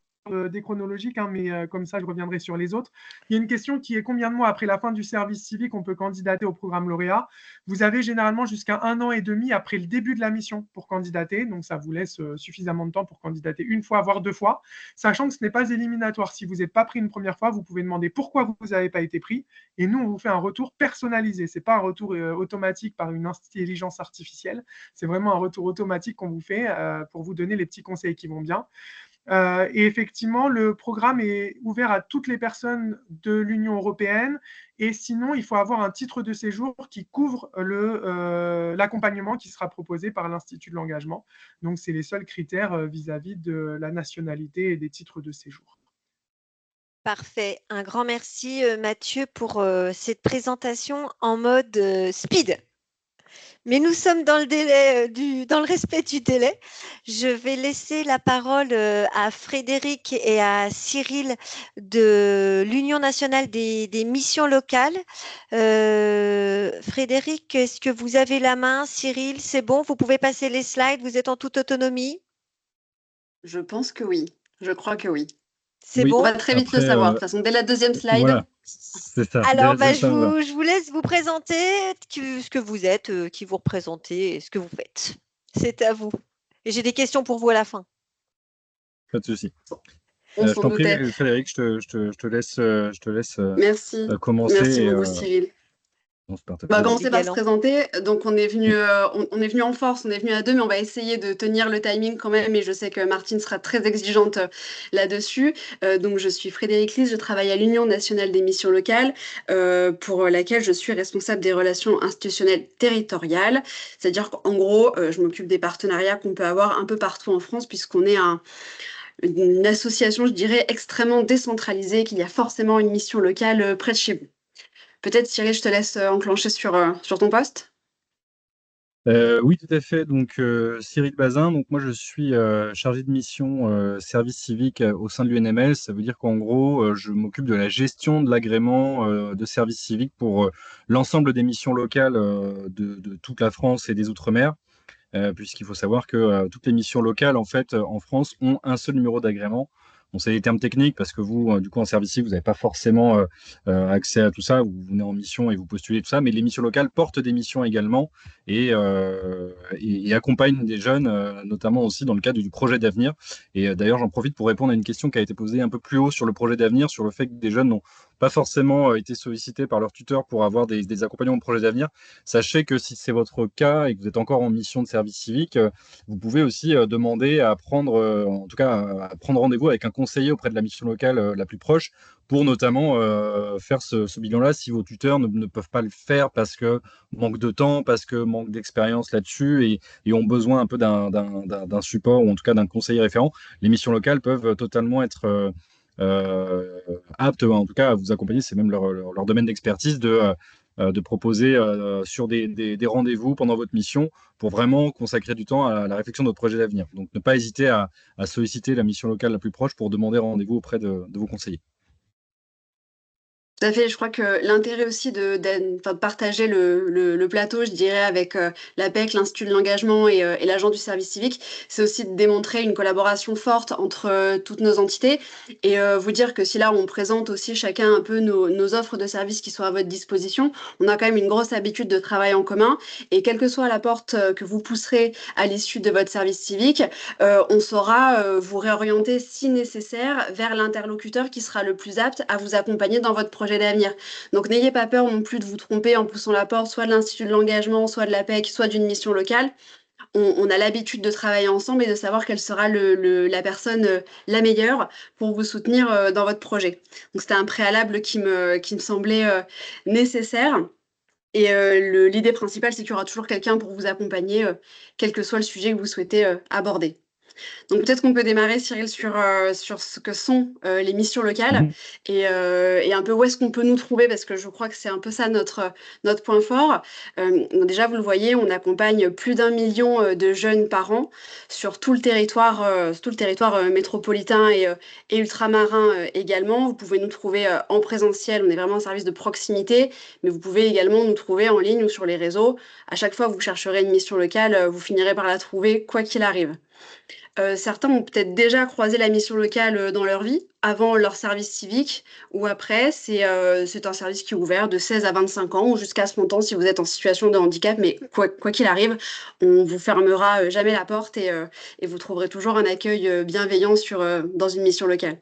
des chronologiques, mais comme ça, je reviendrai sur les autres. Il y a une question qui est combien de mois après la fin du service civique on peut candidater au programme lauréat? Vous avez généralement jusqu'à 1 an et demi après le début de la mission pour candidater, donc ça vous laisse suffisamment de temps pour candidater une fois, voire 2 fois, sachant que ce n'est pas éliminatoire. Si vous n'êtes pas pris une première fois, vous pouvez demander pourquoi vous n'avez pas été pris, et nous, on vous fait un retour personnalisé. Ce n'est pas un retour automatique par une intelligence artificielle, c'est vraiment un retour automatique qu'on vous fait pour vous donner les petits conseils qui vont bien. Et effectivement, le programme est ouvert à toutes les personnes de l'Union européenne. Et sinon, il faut avoir un titre de séjour qui couvre l'accompagnement qui sera proposé par l'Institut de l'engagement. Donc, c'est les seuls critères vis-à-vis de la nationalité et des titres de séjour. Parfait. Un grand merci, Mathieu, pour cette présentation en mode speed. Mais nous sommes dans le délai, dans le respect du délai. Je vais laisser la parole à Frédéric et à Cyril de l'Union nationale des missions locales. Frédéric, est-ce que vous avez la main? Cyril, c'est bon? Vous pouvez passer les slides? Vous êtes en toute autonomie? Je pense que oui. Je crois que oui. C'est bon? On va très vite le savoir. De toute façon, dès la deuxième slide. Voilà, c'est ça. Alors, je vous laisse vous présenter ce que vous êtes, qui vous représentez et ce que vous faites. C'est à vous. Et j'ai des questions pour vous à la fin. Pas de souci. Je t'en prie, Frédéric, je te laisse Merci. commencer. Merci beaucoup, Cyril. On se partage. On va commencer par se Galant. présenter. Donc, on est venu en force, on est venu à deux, mais on va essayer de tenir le timing quand même. Et je sais que Martine sera très exigeante là-dessus. Donc, je suis Frédérique Lys, je travaille à l'Union nationale des missions locales, pour laquelle je suis responsable des relations institutionnelles territoriales. C'est-à-dire qu'en gros, je m'occupe des partenariats qu'on peut avoir un peu partout en France, puisqu'on est une association, je dirais, extrêmement décentralisée, qu'il y a forcément une mission locale près de chez vous. Peut-être, Cyril, je te laisse enclencher sur ton poste. Oui, tout à fait. Donc, Cyril Bazin. Donc, moi, je suis chargé de mission service civique au sein de l'UNML. Ça veut dire qu'en gros, je m'occupe de la gestion de l'agrément de service civique pour l'ensemble des missions locales de toute la France et des Outre-mer. Puisqu'il faut savoir que toutes les missions locales, en fait, en France, ont un seul numéro d'agrément. Bon, c'est des termes techniques parce que vous, du coup, en service civique, vous n'avez pas forcément accès à tout ça. Vous venez en mission et vous postulez tout ça. Mais les missions locales portent des missions également et accompagnent des jeunes, notamment aussi dans le cadre du projet d'avenir. Et d'ailleurs, j'en profite pour répondre à une question qui a été posée un peu plus haut sur le projet d'avenir, sur le fait que des jeunes n'ont pas forcément été sollicités par leur tuteur pour avoir des accompagnements au projet d'avenir. Sachez que si c'est votre cas et que vous êtes encore en mission de service civique, vous pouvez aussi demander à prendre, en tout cas, à prendre rendez-vous avec un conseiller auprès de la mission locale la plus proche pour notamment faire ce bilan-là si vos tuteurs ne peuvent pas le faire parce que manque de temps, parce que manque d'expérience là-dessus et ont besoin un peu d'un support ou en tout cas d'un conseiller référent. Les missions locales peuvent totalement être aptes, en tout cas, à vous accompagner. C'est même leur domaine d'expertise de proposer sur des rendez-vous pendant votre mission pour vraiment consacrer du temps à la réflexion de votre projet d'avenir. Donc, ne pas hésiter à solliciter la mission locale la plus proche pour demander rendez-vous auprès de vos conseillers. Tout à fait, je crois que l'intérêt aussi de partager le plateau, je dirais, avec l'APEC, l'Institut de l'engagement et l'agent du service civique, c'est aussi de démontrer une collaboration forte entre toutes nos entités et vous dire que si là on présente aussi chacun un peu nos offres de services qui sont à votre disposition, on a quand même une grosse habitude de travail en commun et quelle que soit la porte que vous pousserez à l'issue de votre service civique, on saura vous réorienter si nécessaire vers l'interlocuteur qui sera le plus apte à vous accompagner dans votre projet d'avenir. Donc n'ayez pas peur non plus de vous tromper en poussant la porte soit de l'Institut de l'engagement, soit de l'APEC, soit d'une mission locale. On a l'habitude de travailler ensemble et de savoir quelle sera la personne la meilleure pour vous soutenir dans votre projet. Donc c'était un préalable qui me semblait nécessaire. Et l'idée principale, c'est qu'il y aura toujours quelqu'un pour vous accompagner, quel que soit le sujet que vous souhaitez aborder. Donc peut-être qu'on peut démarrer, Cyril, sur ce que sont les missions locales et un peu où est-ce qu'on peut nous trouver, parce que je crois que c'est un peu ça notre point fort. Donc déjà, vous le voyez, on accompagne plus d'1 million de jeunes par an sur tout le territoire métropolitain et ultramarin également. Vous pouvez nous trouver en présentiel, on est vraiment un service de proximité, mais vous pouvez également nous trouver en ligne ou sur les réseaux. À chaque fois que vous chercherez une mission locale, vous finirez par la trouver, quoi qu'il arrive. Certains ont peut-être déjà croisé la mission locale dans leur vie, avant leur service civique ou après. C'est un service qui est ouvert de 16 à 25 ans ou jusqu'à ce montant si vous êtes en situation de handicap. Mais quoi qu'il arrive, on vous fermera jamais la porte et vous trouverez toujours un accueil bienveillant dans une mission locale.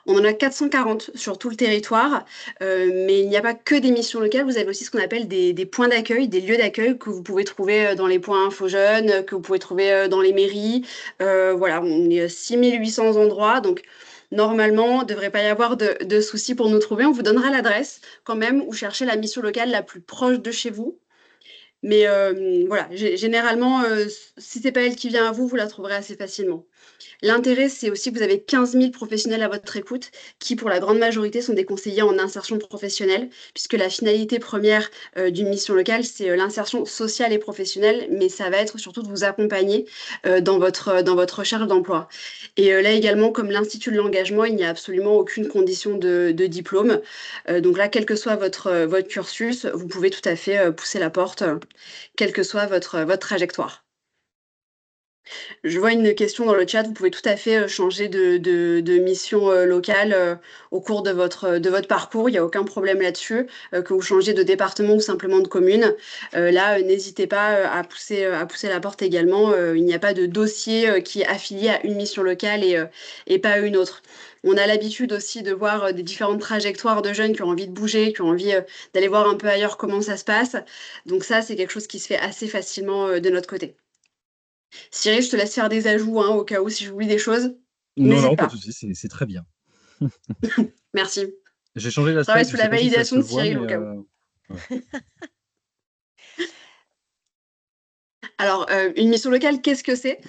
On en a 440 sur tout le territoire, mais il n'y a pas que des missions locales. Vous avez aussi ce qu'on appelle des points d'accueil, des lieux d'accueil que vous pouvez trouver dans les points info jeunes, que vous pouvez trouver dans les mairies. Voilà, on est 6800 endroits, donc normalement, il ne devrait pas y avoir de soucis pour nous trouver. On vous donnera l'adresse quand même ou chercher la mission locale la plus proche de chez vous. Mais voilà, généralement, si ce n'est pas elle qui vient à vous, vous la trouverez assez facilement. L'intérêt, c'est aussi que vous avez 15 000 professionnels à votre écoute qui, pour la grande majorité, sont des conseillers en insertion professionnelle, puisque la finalité première d'une mission locale, c'est l'insertion sociale et professionnelle, mais ça va être surtout de vous accompagner dans votre recherche d'emploi. Et là également, comme l'Institut de l'engagement, il n'y a absolument aucune condition de diplôme. Donc là, quel que soit votre cursus, vous pouvez tout à fait pousser la porte, quelle que soit votre trajectoire. Je vois une question dans le chat. Vous pouvez tout à fait changer de mission locale au cours de votre parcours. Il n'y a aucun problème là-dessus, que vous changiez de département ou simplement de commune. Là, n'hésitez pas à pousser la porte également. Il n'y a pas de dossier qui est affilié à une mission locale et pas à une autre. On a l'habitude aussi de voir des différentes trajectoires de jeunes qui ont envie de bouger, qui ont envie d'aller voir un peu ailleurs comment ça se passe. Donc ça, c'est quelque chose qui se fait assez facilement de notre côté. Cyril, je te laisse faire des ajouts au cas où si j'oublie des choses. Non, N'hésite pas de pas. souci, c'est très bien. Merci. J'ai changé la Je travaille slide, je sous ne sais la pas si ça validation se de voit, Cyril mais au cas où. ouais. Alors, une mission locale, qu'est-ce que c'est?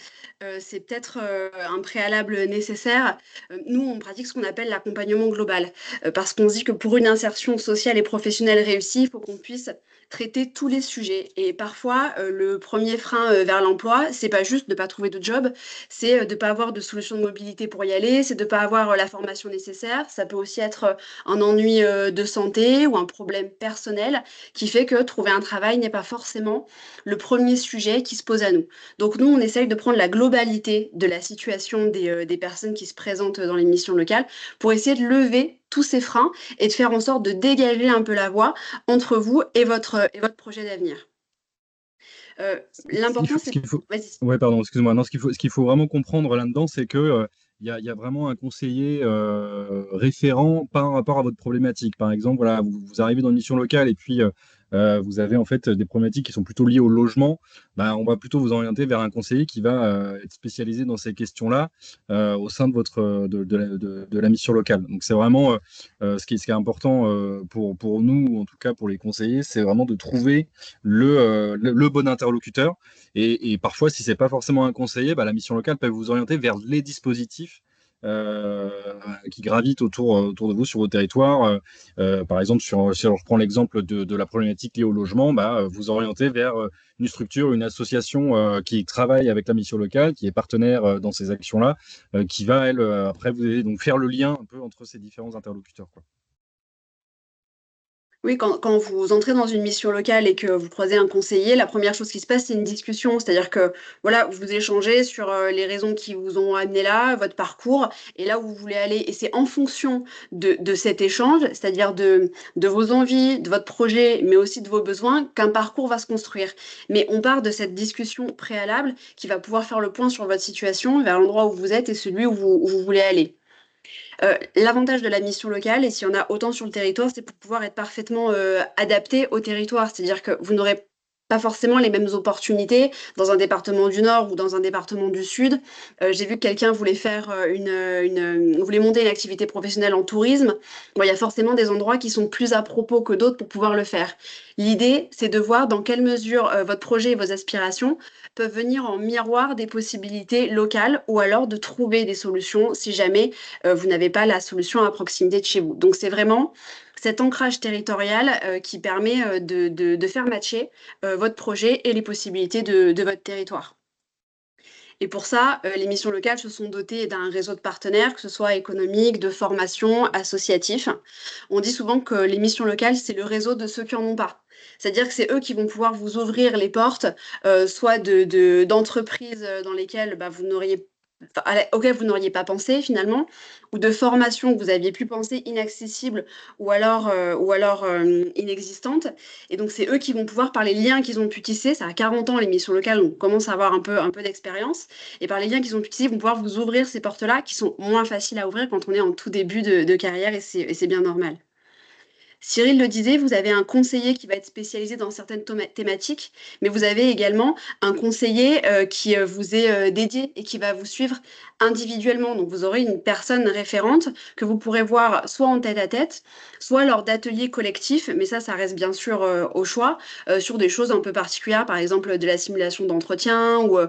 C'est peut-être un préalable nécessaire. Nous, on pratique ce qu'on appelle l'accompagnement global, parce qu'on se dit que pour une insertion sociale et professionnelle réussie, il faut qu'on puisse traiter tous les sujets. Et parfois, le premier frein vers l'emploi, c'est pas juste de pas trouver de job, c'est de pas avoir de solution de mobilité pour y aller, c'est de pas avoir la formation nécessaire. Ça peut aussi être un ennui de santé ou un problème personnel qui fait que trouver un travail n'est pas forcément le premier sujet qui se pose à nous. Donc nous, on essaye de prendre la globalité de la situation des personnes qui se présentent dans les missions locales pour essayer de lever tous ces freins et de faire en sorte de dégager un peu la voie entre vous et votre projet d'avenir. L'important, Ce c'est... qu'il faut... Vas-y. Ouais, pardon, excuse-moi. Non, ce qu'il faut vraiment comprendre là-dedans, c'est que il y a vraiment un conseiller référent par rapport à votre problématique. Par exemple, voilà, vous arrivez dans une mission locale et puis vous avez en fait des problématiques qui sont plutôt liées au logement. Bah, on va plutôt vous orienter vers un conseiller qui va être spécialisé dans ces questions-là au sein de de la mission locale. Donc c'est vraiment ce qui est important pour nous, ou en tout cas pour les conseillers, c'est vraiment de trouver le bon interlocuteur. Et parfois, si c'est pas forcément un conseiller, bah, la mission locale peut vous orienter vers les dispositifs euh, qui gravitent autour de vous sur vos territoires. Par exemple, si on reprend l'exemple de la problématique liée au logement, bah, vous orienter vers une structure, une association qui travaille avec la mission locale, qui est partenaire dans ces actions-là, qui va, elle, après vous aider, donc faire le lien un peu entre ces différents interlocuteurs, quoi. Oui, quand vous entrez dans une mission locale et que vous croisez un conseiller, la première chose qui se passe, c'est une discussion. C'est-à-dire que voilà, vous échangez sur les raisons qui vous ont amené là, votre parcours, et là où vous voulez aller. Et c'est en fonction de cet échange, c'est-à-dire de vos envies, de votre projet, mais aussi de vos besoins, qu'un parcours va se construire. Mais on part de cette discussion préalable qui va pouvoir faire le point sur votre situation, vers l'endroit où vous êtes et celui où vous voulez aller. L'avantage de la mission locale, et s'il y en a autant sur le territoire, c'est pour pouvoir être parfaitement adapté au territoire. C'est-à-dire que vous n'aurez pas forcément les mêmes opportunités dans un département du Nord ou dans un département du Sud. J'ai vu que quelqu'un voulait faire voulait monter une activité professionnelle en tourisme. Bon, il y a forcément des endroits qui sont plus à propos que d'autres pour pouvoir le faire. L'idée, c'est de voir dans quelle mesure votre projet et vos aspirations peuvent venir en miroir des possibilités locales ou alors de trouver des solutions si jamais vous n'avez pas la solution à proximité de chez vous. Donc c'est vraiment cet ancrage territorial qui permet de faire matcher votre projet et les possibilités de votre territoire. Et pour ça, les missions locales se sont dotées d'un réseau de partenaires, que ce soit économique, de formation, associatif. On dit souvent que les missions locales, c'est le réseau de ceux qui n'en ont pas. C'est-à-dire que c'est eux qui vont pouvoir vous ouvrir les portes, soit d'entreprises dans lesquelles vous n'auriez auquel vous n'auriez pas pensé finalement, ou de formations que vous aviez pu penser inaccessibles ou alors inexistantes. Et donc, c'est eux qui vont pouvoir, par les liens qu'ils ont pu tisser, ça a 40 ans les missions locales, on commence à avoir un peu d'expérience, et par les liens qu'ils ont pu tisser, ils vont pouvoir vous ouvrir ces portes-là qui sont moins faciles à ouvrir quand on est en tout début de carrière, et c'est bien normal. Cyril le disait, vous avez un conseiller qui va être spécialisé dans certaines thématiques, mais vous avez également un conseiller qui vous est dédié et qui va vous suivre individuellement. Donc vous aurez une personne référente que vous pourrez voir soit en tête-à-tête, soit lors d'ateliers collectifs, mais ça reste bien sûr au choix, sur des choses un peu particulières, par exemple de la simulation d'entretien ou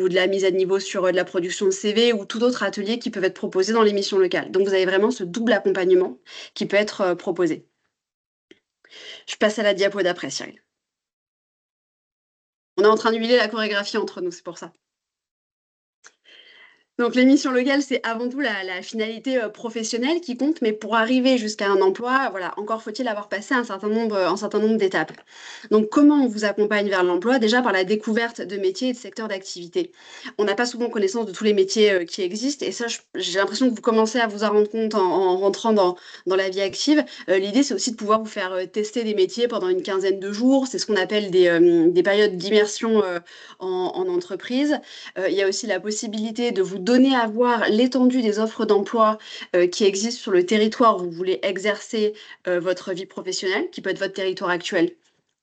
de la mise à niveau sur de la production de CV ou tout autre atelier qui peuvent être proposés dans les missions locales. Donc vous avez vraiment ce double accompagnement qui peut être proposé. Je passe à la diapo d'après, Cyril. On est en train d'huiler la chorégraphie entre nous, c'est pour ça. Donc, les missions locales, c'est avant tout la finalité professionnelle qui compte, mais pour arriver jusqu'à un emploi, voilà, encore faut-il avoir passé un certain nombre d'étapes. Donc, comment on vous accompagne vers l'emploi? Déjà par la découverte de métiers et de secteurs d'activité. On n'a pas souvent connaissance de tous les métiers qui existent, et ça, j'ai l'impression que vous commencez à vous en rendre compte en rentrant dans la vie active. L'idée, c'est aussi de pouvoir vous faire tester des métiers pendant une quinzaine de jours. C'est ce qu'on appelle des périodes d'immersion en entreprise. Il y a aussi la possibilité de vous donner à voir l'étendue des offres d'emploi qui existent sur le territoire où vous voulez exercer votre vie professionnelle, qui peut être votre territoire actuel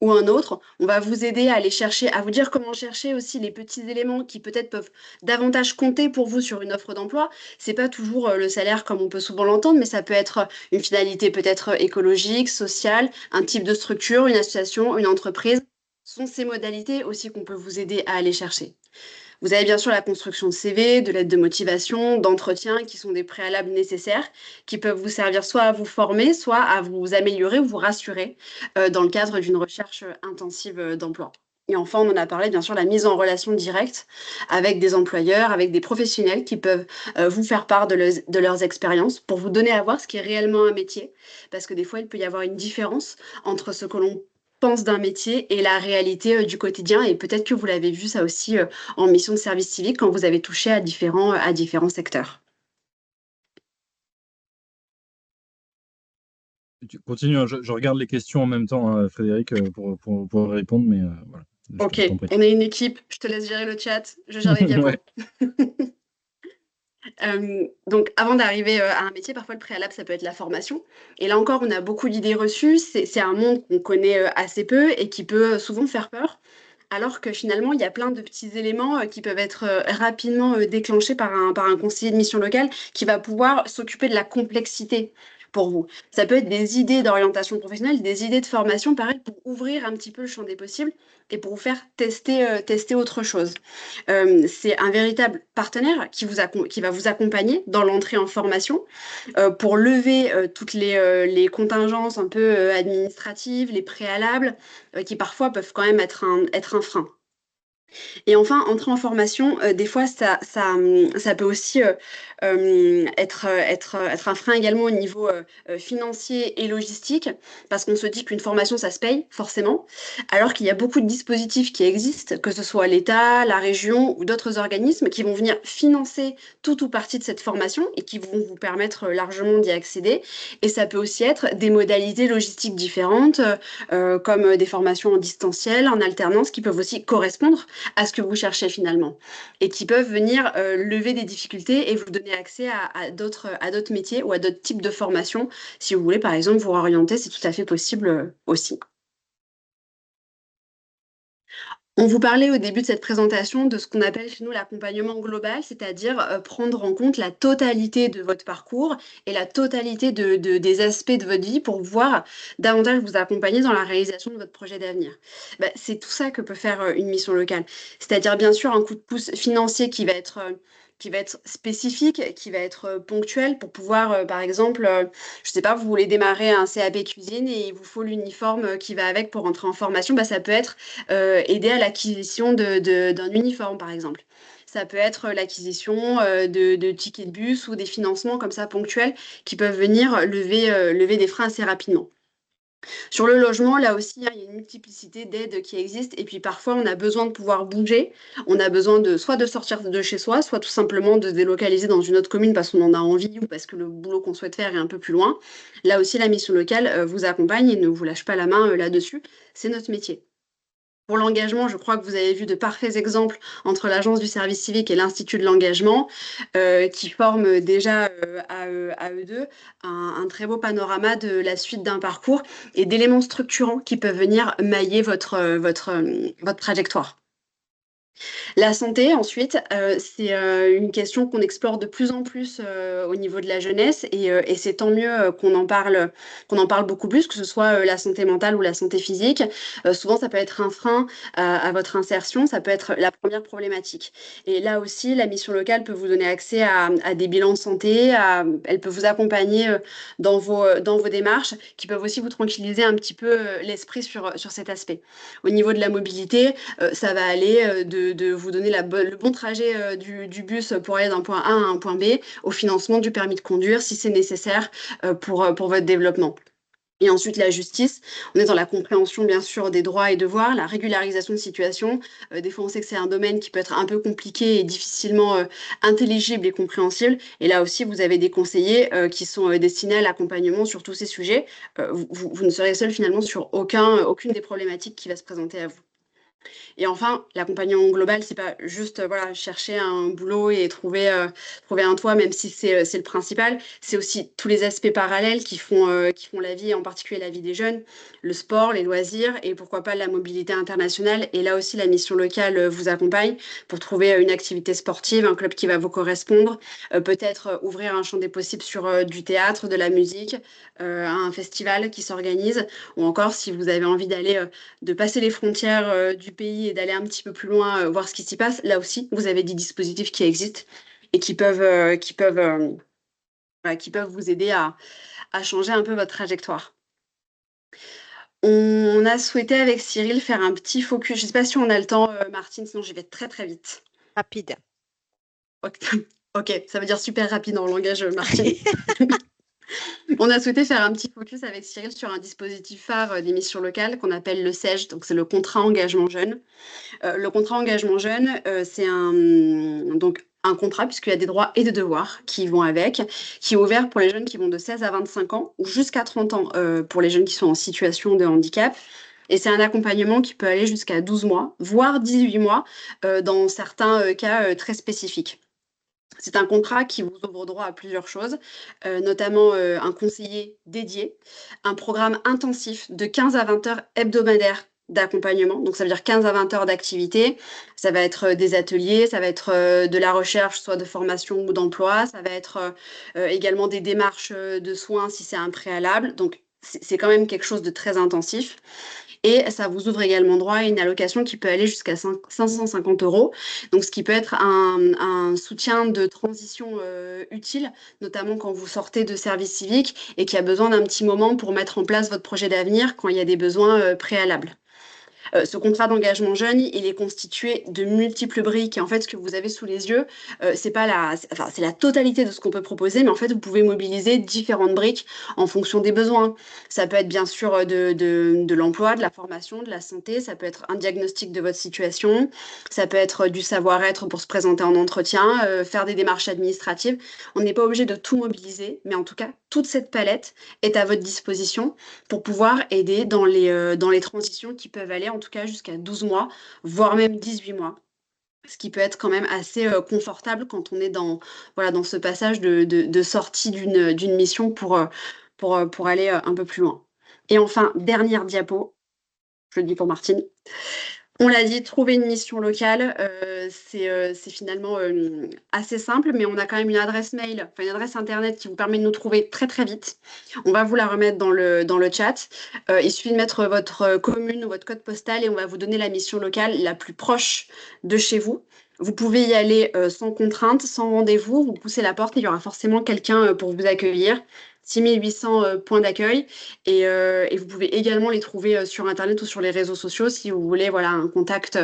ou un autre. On va vous aider à aller chercher, à vous dire comment chercher aussi les petits éléments qui peut-être peuvent davantage compter pour vous sur une offre d'emploi. C'est pas toujours le salaire comme on peut souvent l'entendre, mais ça peut être une finalité peut-être écologique, sociale, un type de structure, une association, une entreprise. Ce sont ces modalités aussi qu'on peut vous aider à aller chercher. Vous avez bien sûr la construction de CV, de lettres de motivation, d'entretien, qui sont des préalables nécessaires, qui peuvent vous servir soit à vous former, soit à vous améliorer ou vous rassurer dans le cadre d'une recherche intensive d'emploi. Et enfin, on en a parlé, bien sûr, la mise en relation directe avec des employeurs, avec des professionnels qui peuvent vous faire part de leurs expériences pour vous donner à voir ce qui est réellement un métier. Parce que des fois, il peut y avoir une différence entre ce que l'on pense d'un métier et la réalité du quotidien. Et peut-être que vous l'avez vu ça aussi en mission de service civique quand vous avez touché à différents secteurs. Tu continues, hein, je regarde les questions en même temps, hein, Frédéric, pour répondre, mais voilà. Ok, on est une équipe, je te laisse gérer le chat, je gère les diapos. Ouais. Donc, avant d'arriver à un métier, parfois le préalable, ça peut être la formation. Et là encore, on a beaucoup d'idées reçues. C'est un monde qu'on connaît assez peu et qui peut souvent faire peur. Alors que finalement, il y a plein de petits éléments qui peuvent être rapidement déclenchés par un conseiller de mission locale qui va pouvoir s'occuper de la complexité pour vous. Ça peut être des idées d'orientation professionnelle, des idées de formation, pareil, pour ouvrir un petit peu le champ des possibles et pour vous faire tester autre chose. C'est un véritable partenaire qui va vous accompagner dans l'entrée en formation pour lever toutes les contingences un peu administratives, les préalables, qui parfois peuvent quand même être un frein. Et enfin, entrer en formation, des fois, ça peut aussi être un frein également au niveau financier et logistique, parce qu'on se dit qu'une formation, ça se paye, forcément, alors qu'il y a beaucoup de dispositifs qui existent, que ce soit l'État, la région ou d'autres organismes, qui vont venir financer tout ou partie de cette formation et qui vont vous permettre largement d'y accéder. Et ça peut aussi être des modalités logistiques différentes, comme des formations en distanciel, en alternance, qui peuvent aussi correspondre à ce que vous cherchez finalement et qui peuvent venir lever des difficultés et vous donner accès à d'autres métiers ou à d'autres types de formations. Si vous voulez, par exemple, vous orienter, c'est tout à fait possible aussi. On vous parlait au début de cette présentation de ce qu'on appelle chez nous l'accompagnement global, c'est-à-dire prendre en compte la totalité de votre parcours et la totalité des aspects de votre vie pour pouvoir davantage vous accompagner dans la réalisation de votre projet d'avenir. C'est tout ça que peut faire une mission locale. C'est-à-dire bien sûr un coup de pouce financier qui va être spécifique, qui va être ponctuel pour pouvoir, par exemple, je sais pas, vous voulez démarrer un CAP cuisine et il vous faut l'uniforme qui va avec pour rentrer en formation, ça peut être aider à l'acquisition d'un uniforme, par exemple. Ça peut être l'acquisition de tickets de bus ou des financements comme ça ponctuels qui peuvent venir lever des freins assez rapidement. Sur le logement, là aussi, il y a une multiplicité d'aides qui existent. Et puis parfois, on a besoin de pouvoir bouger. On a besoin soit de sortir de chez soi, soit tout simplement de se délocaliser dans une autre commune parce qu'on en a envie ou parce que le boulot qu'on souhaite faire est un peu plus loin. Là aussi, la mission locale vous accompagne et ne vous lâche pas la main là-dessus. C'est notre métier. Pour l'engagement, je crois que vous avez vu de parfaits exemples entre l'Agence du service civique et l'Institut de l'engagement qui forment déjà à eux deux un très beau panorama de la suite d'un parcours et d'éléments structurants qui peuvent venir mailler votre trajectoire. La santé, ensuite, c'est une question qu'on explore de plus en plus au niveau de la jeunesse et c'est tant mieux qu'on en parle beaucoup plus, que ce soit la santé mentale ou la santé physique. Souvent, ça peut être un frein à votre insertion, ça peut être la première problématique. Et là aussi, la mission locale peut vous donner accès à des bilans de santé, elle peut vous accompagner dans vos démarches, qui peuvent aussi vous tranquilliser un petit peu l'esprit sur cet aspect. Au niveau de la mobilité, ça va aller de vous donner le bon trajet du bus pour aller d'un point A à un point B, au financement du permis de conduire si c'est nécessaire pour votre développement. Et ensuite, la justice, on est dans la compréhension, bien sûr, des droits et devoirs, la régularisation de situation. Des fois, on sait que c'est un domaine qui peut être un peu compliqué et difficilement intelligible et compréhensible. Et là aussi, vous avez des conseillers qui sont destinés à l'accompagnement sur tous ces sujets. Vous ne serez seul finalement sur aucune des problématiques qui va se présenter à vous. Et enfin, l'accompagnement global, c'est pas juste voilà, chercher un boulot et trouver un toit, même si c'est le principal. C'est aussi tous les aspects parallèles qui font la vie, et en particulier la vie des jeunes, le sport, les loisirs et pourquoi pas la mobilité internationale. Et là aussi, la mission locale vous accompagne pour trouver une activité sportive, un club qui va vous correspondre, peut-être ouvrir un champ des possibles sur du théâtre, de la musique, un festival qui s'organise, ou encore si vous avez envie de passer les frontières du pays et d'aller un petit peu plus loin, voir ce qui s'y passe, là aussi, vous avez des dispositifs qui existent et qui peuvent vous aider à changer un peu votre trajectoire. On a souhaité avec Cyril faire un petit focus. Je ne sais pas si on a le temps, Martine, sinon je vais très très vite. Rapide. Ok, ça veut dire super rapide en langage Martine. On a souhaité faire un petit focus avec Cyril sur un dispositif phare des missions locales qu'on appelle le CEJ, donc c'est le contrat engagement jeune. Le contrat engagement jeune, c'est un contrat, puisqu'il y a des droits et des devoirs qui vont avec, qui est ouvert pour les jeunes qui vont de 16 à 25 ans ou jusqu'à 30 ans pour les jeunes qui sont en situation de handicap. Et c'est un accompagnement qui peut aller jusqu'à 12 mois, voire 18 mois, dans certains cas très spécifiques. C'est un contrat qui vous ouvre droit à plusieurs choses, notamment un conseiller dédié, un programme intensif de 15 à 20 heures hebdomadaires d'accompagnement. Donc, ça veut dire 15 à 20 heures d'activité. Ça va être des ateliers, ça va être de la recherche, soit de formation ou d'emploi. Ça va être également des démarches de soins si c'est un préalable. Donc, c'est quand même quelque chose de très intensif. Et ça vous ouvre également droit à une allocation qui peut aller jusqu'à 550 €. Donc, ce qui peut être un soutien de transition utile, notamment quand vous sortez de service civique et qui a besoin d'un petit moment pour mettre en place votre projet d'avenir quand il y a des besoins préalables. Ce contrat d'engagement jeune, il est constitué de multiples briques. Et en fait, ce que vous avez sous les yeux, c'est la totalité de ce qu'on peut proposer, mais en fait, vous pouvez mobiliser différentes briques en fonction des besoins. Ça peut être bien sûr de l'emploi, de la formation, de la santé. Ça peut être un diagnostic de votre situation. Ça peut être du savoir-être pour se présenter en entretien, faire des démarches administratives. On n'est pas obligé de tout mobiliser, mais en tout cas, toute cette palette est à votre disposition pour pouvoir aider dans les transitions qui peuvent aller en tout cas jusqu'à 12 mois, voire même 18 mois. Ce qui peut être quand même assez confortable quand on est dans ce passage de sortie d'une mission pour aller un peu plus loin. Et enfin, dernière diapo, je le dis pour Martine. On l'a dit, trouver une mission locale, c'est finalement assez simple, mais on a quand même une adresse mail, enfin une adresse internet qui vous permet de nous trouver très très vite. On va vous la remettre dans le chat. Il suffit de mettre votre commune ou votre code postal et on va vous donner la mission locale la plus proche de chez vous. Vous pouvez y aller sans contrainte, sans rendez-vous. Vous poussez la porte et il y aura forcément quelqu'un pour vous accueillir. 6800 points d'accueil et vous pouvez également les trouver sur Internet ou sur les réseaux sociaux si vous voulez un contact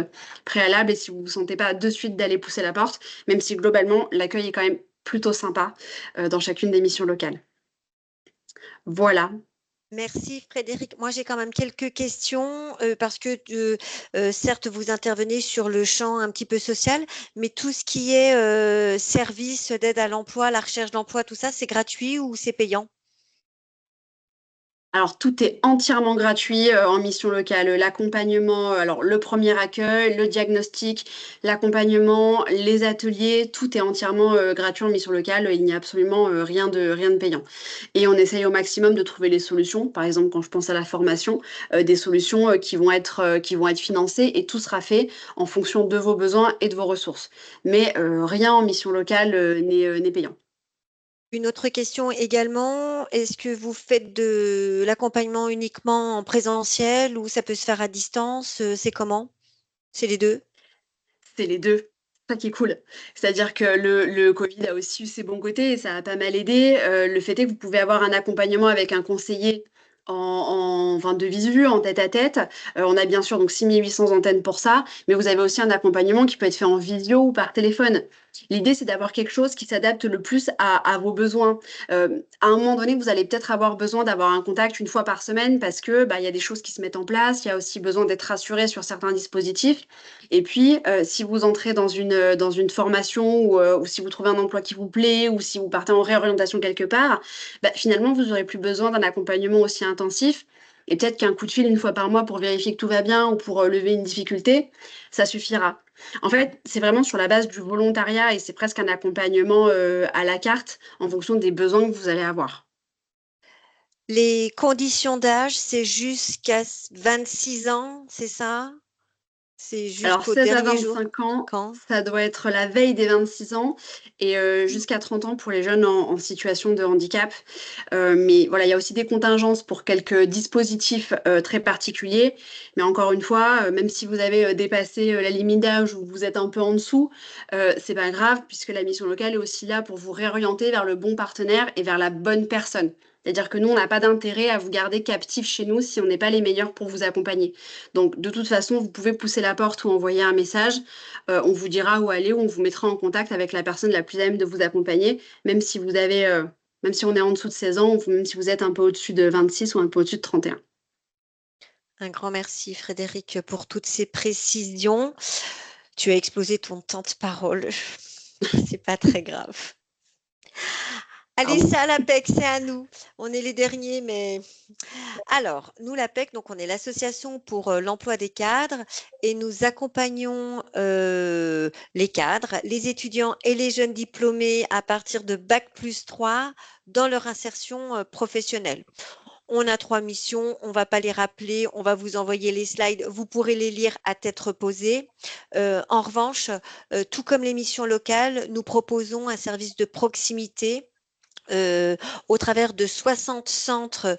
préalable et si vous ne vous sentez pas de suite d'aller pousser la porte, même si globalement l'accueil est quand même plutôt sympa dans chacune des missions locales. Voilà. Merci Frédéric. Moi, j'ai quand même quelques questions parce que certes, vous intervenez sur le champ un petit peu social, mais tout ce qui est service d'aide à l'emploi, la recherche d'emploi, tout ça, c'est gratuit ou c'est payant? Alors, tout est entièrement gratuit en mission locale. L'accompagnement, alors le premier accueil, le diagnostic, l'accompagnement, les ateliers, tout est entièrement gratuit en mission locale. Il n'y a absolument rien de payant. Et on essaye au maximum de trouver les solutions. Par exemple, quand je pense à la formation, des solutions qui vont être financées et tout sera fait en fonction de vos besoins et de vos ressources. Mais rien en mission locale n'est payant. Une autre question également, est-ce que vous faites de l'accompagnement uniquement en présentiel ou ça peut se faire à distance? C'est comment? C'est les deux? C'est les deux. C'est ça qui est cool. C'est-à-dire que le Covid a aussi eu ses bons côtés et ça a pas mal aidé. Le fait est que vous pouvez avoir un accompagnement avec un conseiller enfin, de visu, en tête-à-tête. On a bien sûr donc 6800 antennes pour ça, mais vous avez aussi un accompagnement qui peut être fait en visio ou par téléphone. L'idée, c'est d'avoir quelque chose qui s'adapte le plus à vos besoins. À un moment donné, vous allez peut-être avoir besoin d'avoir un contact une fois par semaine parce que il y a des choses qui se mettent en place, il y a aussi besoin d'être rassuré sur certains dispositifs. Et puis, si vous entrez dans une formation ou si vous trouvez un emploi qui vous plaît ou si vous partez en réorientation quelque part, finalement, vous n'aurez plus besoin d'un accompagnement aussi intensif. Et peut-être qu'un coup de fil une fois par mois pour vérifier que tout va bien ou pour lever une difficulté, ça suffira. En fait, c'est vraiment sur la base du volontariat et c'est presque un accompagnement à la carte en fonction des besoins que vous allez avoir. Les conditions d'âge, c'est jusqu'à 26 ans, c'est ça? C'est Alors, jusqu'au 16 à dernier jour? 25 ans, Quand? ça doit être la veille des 26 ans et jusqu'à 30 ans pour les jeunes en situation de handicap. Mais voilà, il y a aussi des contingences pour quelques dispositifs très particuliers. Mais encore une fois, même si vous avez dépassé la limite d'âge ou vous êtes un peu en dessous, c'est pas grave puisque la mission locale est aussi là pour vous réorienter vers le bon partenaire et vers la bonne personne. C'est-à-dire que nous, on n'a pas d'intérêt à vous garder captif chez nous si on n'est pas les meilleurs pour vous accompagner. Donc, de toute façon, vous pouvez pousser la porte ou envoyer un message. On vous dira où aller ou on vous mettra en contact avec la personne la plus à même de vous accompagner, même si vous avez même si on est en dessous de 16 ans, ou même si vous êtes un peu au-dessus de 26 ou un peu au-dessus de 31. Un grand merci, Frédéric, pour toutes ces précisions. Tu as explosé ton temps de parole. C'est pas très grave. Allez, Pardon. ça, l'APEC, c'est à nous. On est les derniers, mais alors, nous, l'APEC, donc on est l'association pour l'emploi des cadres et nous accompagnons les cadres, les étudiants et les jeunes diplômés à partir de Bac+3 dans leur insertion professionnelle. On a 3 missions, on ne va pas les rappeler, on va vous envoyer les slides, vous pourrez les lire à tête reposée. En revanche, tout comme les missions locales, nous proposons un service de proximité au travers de 60 centres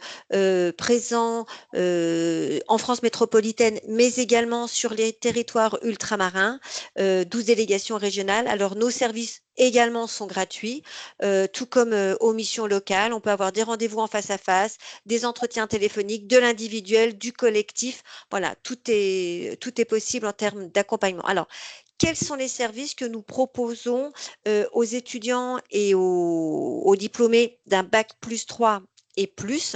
présents en France métropolitaine, mais également sur les territoires ultramarins, 12 délégations régionales. Alors, nos services également sont gratuits, tout comme aux missions locales. On peut avoir des rendez-vous en face à face, des entretiens téléphoniques, de l'individuel, du collectif. Voilà, tout est possible en termes d'accompagnement. Alors, quels sont les services que nous proposons aux étudiants et aux diplômés d'un Bac+3 et plus?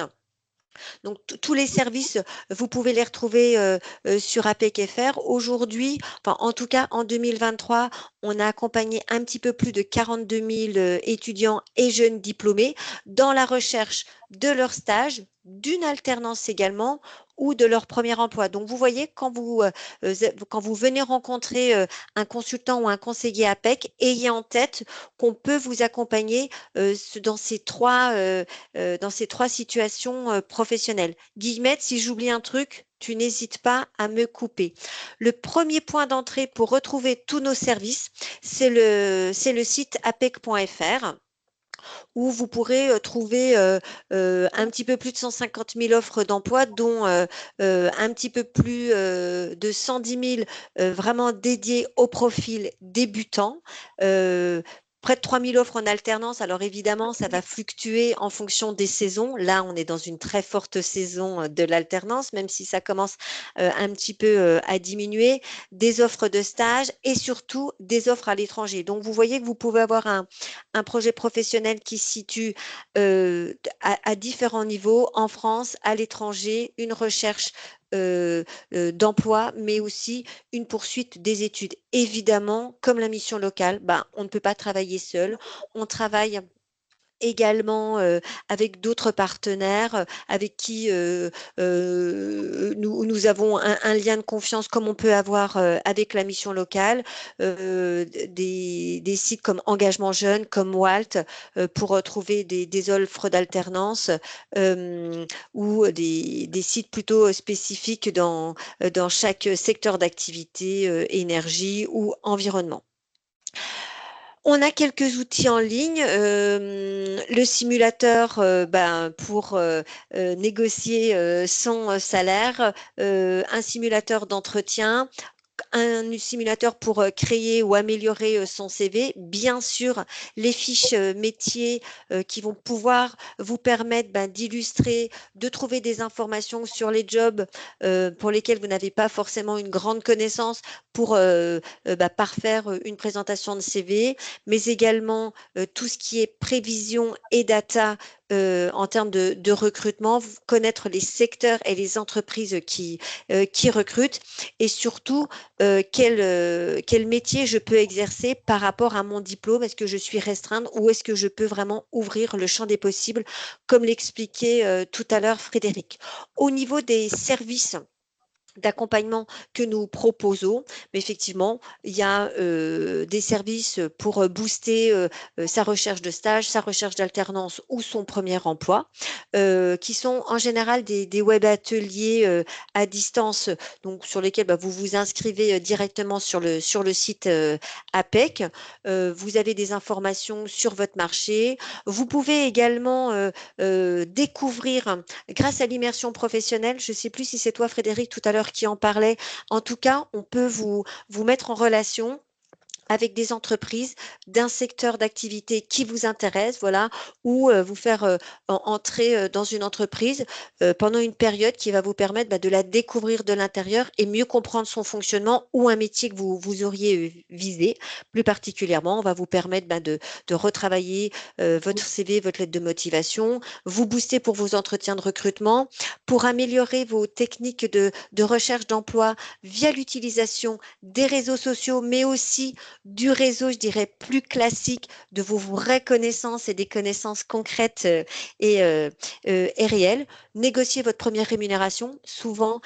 Donc, tous les services, vous pouvez les retrouver sur APEC.fr. Aujourd'hui, enfin, en tout cas en 2023, on a accompagné un petit peu plus de 42 000 étudiants et jeunes diplômés dans la recherche de leur stage, d'une alternance également ou de leur premier emploi. Donc, vous voyez, quand vous venez rencontrer un consultant ou un conseiller APEC, ayez en tête qu'on peut vous accompagner dans ces trois situations professionnelles. Guillemette, si j'oublie un truc, tu n'hésites pas à me couper. Le premier point d'entrée pour retrouver tous nos services, c'est le site apec.fr où vous pourrez trouver un petit peu plus de 150 000 offres d'emploi, dont un petit peu plus de 110 000 vraiment dédiées au profil débutant. Près de 3 000 offres en alternance. Alors évidemment, ça va fluctuer en fonction des saisons. Là, on est dans une très forte saison de l'alternance, même si ça commence un petit peu à diminuer. Des offres de stage et surtout des offres à l'étranger. Donc, vous voyez que vous pouvez avoir un projet professionnel qui se situe à différents niveaux, en France, à l'étranger, une recherche d'emploi, mais aussi une poursuite des études. Évidemment, comme la mission locale, on ne peut pas travailler seul. On travaille également avec d'autres partenaires avec qui nous avons un lien de confiance comme on peut avoir avec la mission locale, des sites comme Engagement Jeune, comme Walt, pour trouver des offres d'alternance ou des sites plutôt spécifiques dans chaque secteur d'activité, énergie ou environnement. On a quelques outils en ligne, le simulateur pour négocier son salaire, un simulateur d'entretien, un simulateur pour créer ou améliorer son CV. Bien sûr, les fiches métiers qui vont pouvoir vous permettre d'illustrer, de trouver des informations sur les jobs pour lesquels vous n'avez pas forcément une grande connaissance pour parfaire une présentation de CV, mais également tout ce qui est prévision et data en termes de recrutement, connaître les secteurs et les entreprises qui recrutent et surtout quel métier je peux exercer par rapport à mon diplôme. Est-ce que je suis restreinte ou est-ce que je peux vraiment ouvrir le champ des possibles, comme l'expliquait tout à l'heure Frédéric. Au niveau des services d'accompagnement que nous proposons. Mais effectivement, il y a des services pour booster sa recherche de stage, sa recherche d'alternance ou son premier emploi, qui sont en général des web ateliers à distance, donc sur lesquels vous vous inscrivez directement sur le site APEC. Vous avez des informations sur votre marché. Vous pouvez également découvrir, grâce à l'immersion professionnelle, je ne sais plus si c'est toi Frédéric tout à l'heure qui en parlait. En tout cas, on peut vous mettre en relation avec des entreprises d'un secteur d'activité qui vous intéresse, voilà, ou vous faire entrer dans une entreprise pendant une période qui va vous permettre de la découvrir de l'intérieur et mieux comprendre son fonctionnement ou un métier que vous auriez visé. Plus particulièrement, on va vous permettre de retravailler votre CV, votre lettre de motivation, vous booster pour vos entretiens de recrutement, pour améliorer vos techniques de recherche d'emploi via l'utilisation des réseaux sociaux, mais aussi du réseau, je dirais, plus classique, de vos vraies connaissances et des connaissances concrètes et réelles. Négocier votre première rémunération. Souvent,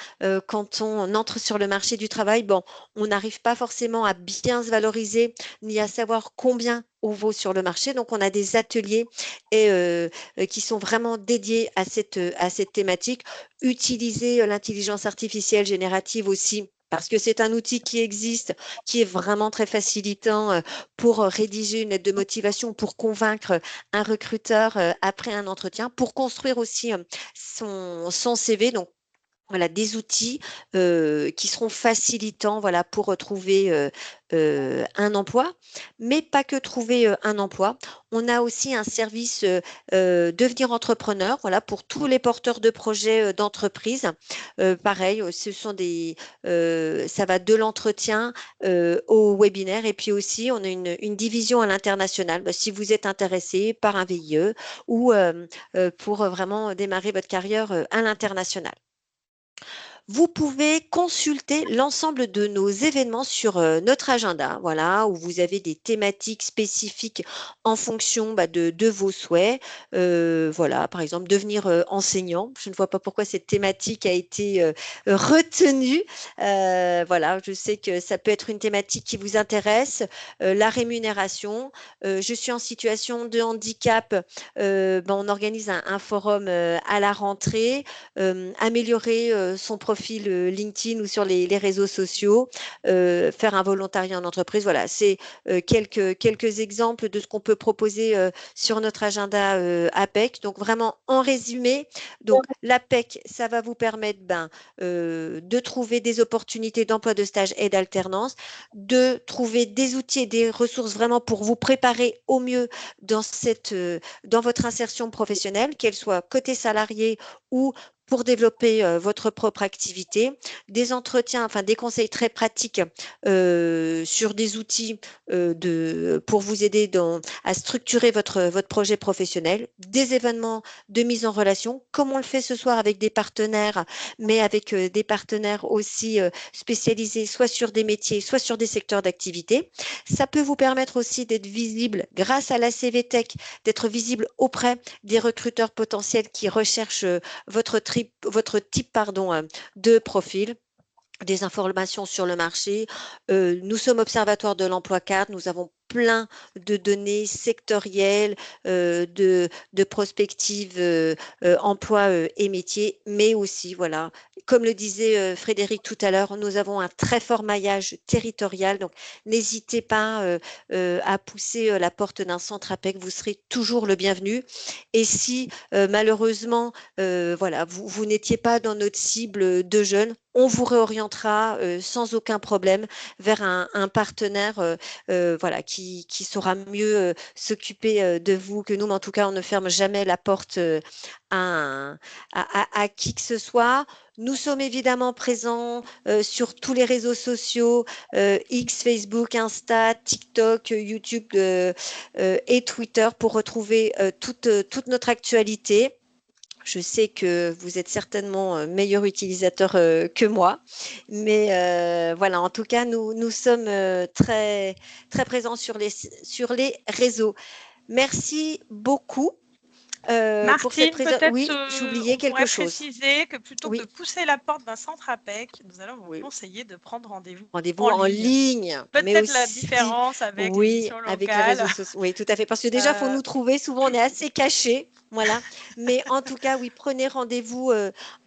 quand on entre sur le marché du travail, on n'arrive pas forcément à bien se valoriser ni à savoir combien on vaut sur le marché. Donc, on a des ateliers qui sont vraiment dédiés à cette thématique. Utiliser l'intelligence artificielle générative aussi, parce que c'est un outil qui existe, qui est vraiment très facilitant pour rédiger une lettre de motivation, pour convaincre un recruteur après un entretien, pour construire aussi son CV. Donc, voilà, des outils qui seront facilitants, voilà, pour retrouver un emploi, mais pas que trouver un emploi. On a aussi un service devenir entrepreneur, voilà, pour tous les porteurs de projets d'entreprise. Pareil, ce sont ça va de l'entretien au webinaire, et puis aussi on a une division à l'international. Si vous êtes intéressé par un VIE ou pour vraiment démarrer votre carrière à l'international. Vous pouvez consulter l'ensemble de nos événements sur notre agenda, voilà, où vous avez des thématiques spécifiques en fonction de vos souhaits. Voilà, par exemple, devenir enseignant. Je ne vois pas pourquoi cette thématique a été retenue. Voilà, je sais que ça peut être une thématique qui vous intéresse. La rémunération. Je suis en situation de handicap. On organise un forum à la rentrée. Améliorer son profil LinkedIn ou sur les réseaux sociaux, faire un volontariat en entreprise. Voilà, c'est quelques exemples de ce qu'on peut proposer sur notre agenda APEC. Donc vraiment en résumé, donc l'APEC, ça va vous permettre de trouver des opportunités d'emploi, de stage et d'alternance, de trouver des outils et des ressources vraiment pour vous préparer au mieux dans votre insertion professionnelle, qu'elle soit côté salarié ou pour développer votre propre activité, des entretiens, enfin des conseils très pratiques sur des outils pour vous aider à structurer votre projet professionnel, des événements de mise en relation, comme on le fait ce soir avec des partenaires, mais avec des partenaires aussi spécialisés soit sur des métiers, soit sur des secteurs d'activité. Ça peut vous permettre aussi d'être visible grâce à la CVTech, d'être visible auprès des recruteurs potentiels qui recherchent votre type de profil, des informations sur le marché. Nous sommes observatoire de l'emploi cadre. Nous avons plein de données sectorielles, de prospectives emploi et métiers, mais aussi, voilà, comme le disait Frédéric tout à l'heure, nous avons un très fort maillage territorial, donc n'hésitez pas à pousser la porte d'un centre APEC, vous serez toujours le bienvenu. Et si malheureusement, voilà, vous n'étiez pas dans notre cible de jeunes, on vous réorientera sans aucun problème vers un partenaire voilà, qui saura mieux s'occuper de vous que nous. Mais en tout cas, on ne ferme jamais la porte à qui que ce soit. Nous sommes évidemment présents sur tous les réseaux sociaux, X, Facebook, Insta, TikTok, YouTube et Twitter pour retrouver toute notre actualité. Je sais que vous êtes certainement meilleur utilisateur que moi, mais voilà, en tout cas, nous sommes très, très présents sur les réseaux. Merci beaucoup. Pour cette Martine, peut-être oui, j'oubliais on quelque pourrait chose. préciser que plutôt que Oui. de pousser la porte d'un centre APEC, nous allons vous Oui. conseiller de prendre rendez-vous Rendez-vous en ligne. Mais Peut-être la aussi, différence avec les oui, missions avec les locales. réseaux sociaux. Oui, tout à fait. Parce que déjà, il faut nous trouver. Souvent, on est assez cachés. Voilà. Mais en tout cas, oui, prenez rendez-vous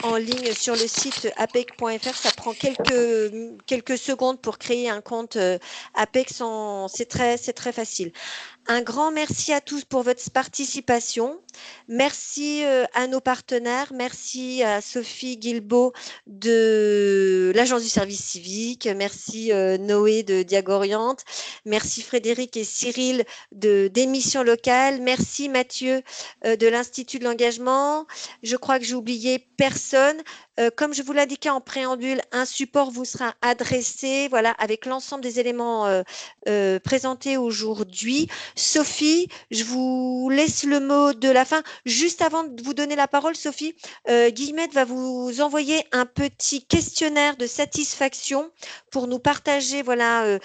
en ligne sur le site apec.fr. Ça prend quelques secondes pour créer un compte APEC. C'est très facile. Un grand merci à tous pour votre participation. Merci à nos partenaires. Merci à Sophie Guilbault de l'Agence du service civique. Merci Noé de Diagoriante. Merci Frédéric et Cyril des missions locales. Merci Mathieu de l'Institut de l'engagement. Je crois que j'ai oublié personne. Comme je vous l'indiquais en préambule, un support vous sera adressé, voilà, avec l'ensemble des éléments présentés aujourd'hui. Sophie, je vous laisse le mot de la fin. Juste avant de vous donner la parole, Sophie, Guillemette va vous envoyer un petit questionnaire de satisfaction pour nous partager, voilà,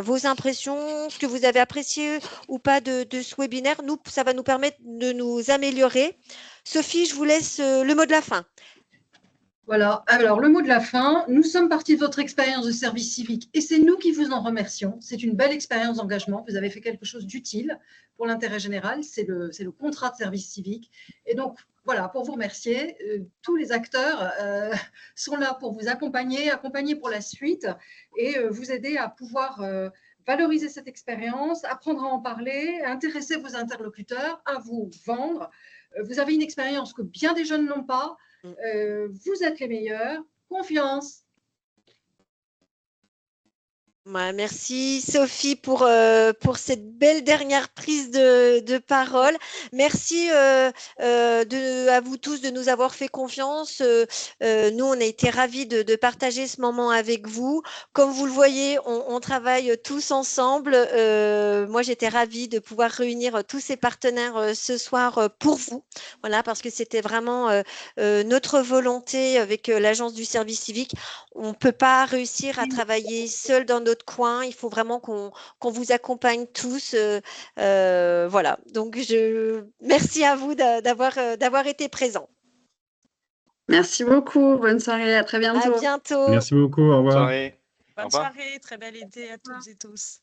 vos impressions, ce que vous avez apprécié ou pas de ce webinaire. Nous, ça va nous permettre de nous améliorer. Sophie, je vous laisse le mot de la fin. Voilà, alors le mot de la fin, nous sommes partis de votre expérience de service civique et c'est nous qui vous en remercions. C'est une belle expérience d'engagement, vous avez fait quelque chose d'utile pour l'intérêt général, c'est le contrat de service civique. Et donc, voilà, pour vous remercier, tous les acteurs sont là pour vous accompagner pour la suite et vous aider à pouvoir valoriser cette expérience, apprendre à en parler, intéresser vos interlocuteurs, à vous vendre. Vous avez une expérience que bien des jeunes n'ont pas. Vous êtes les meilleurs. Confiance. Ouais, merci Sophie pour cette belle dernière prise de parole. Merci à vous tous de nous avoir fait confiance. Nous, on a été ravis de partager ce moment avec vous. Comme vous le voyez, on travaille tous ensemble. Moi, j'étais ravie de pouvoir réunir tous ces partenaires ce soir pour vous. Voilà, parce que c'était vraiment notre volonté avec l'Agence du service civique. On ne peut pas réussir à travailler seul dans notre coin. Il faut vraiment qu'on vous accompagne tous. Voilà. Donc, merci à vous d'avoir été présents. Merci beaucoup. Bonne soirée. À très bientôt. À bientôt. Merci beaucoup. Au revoir. Bonne soirée. Très belle été à toutes et tous.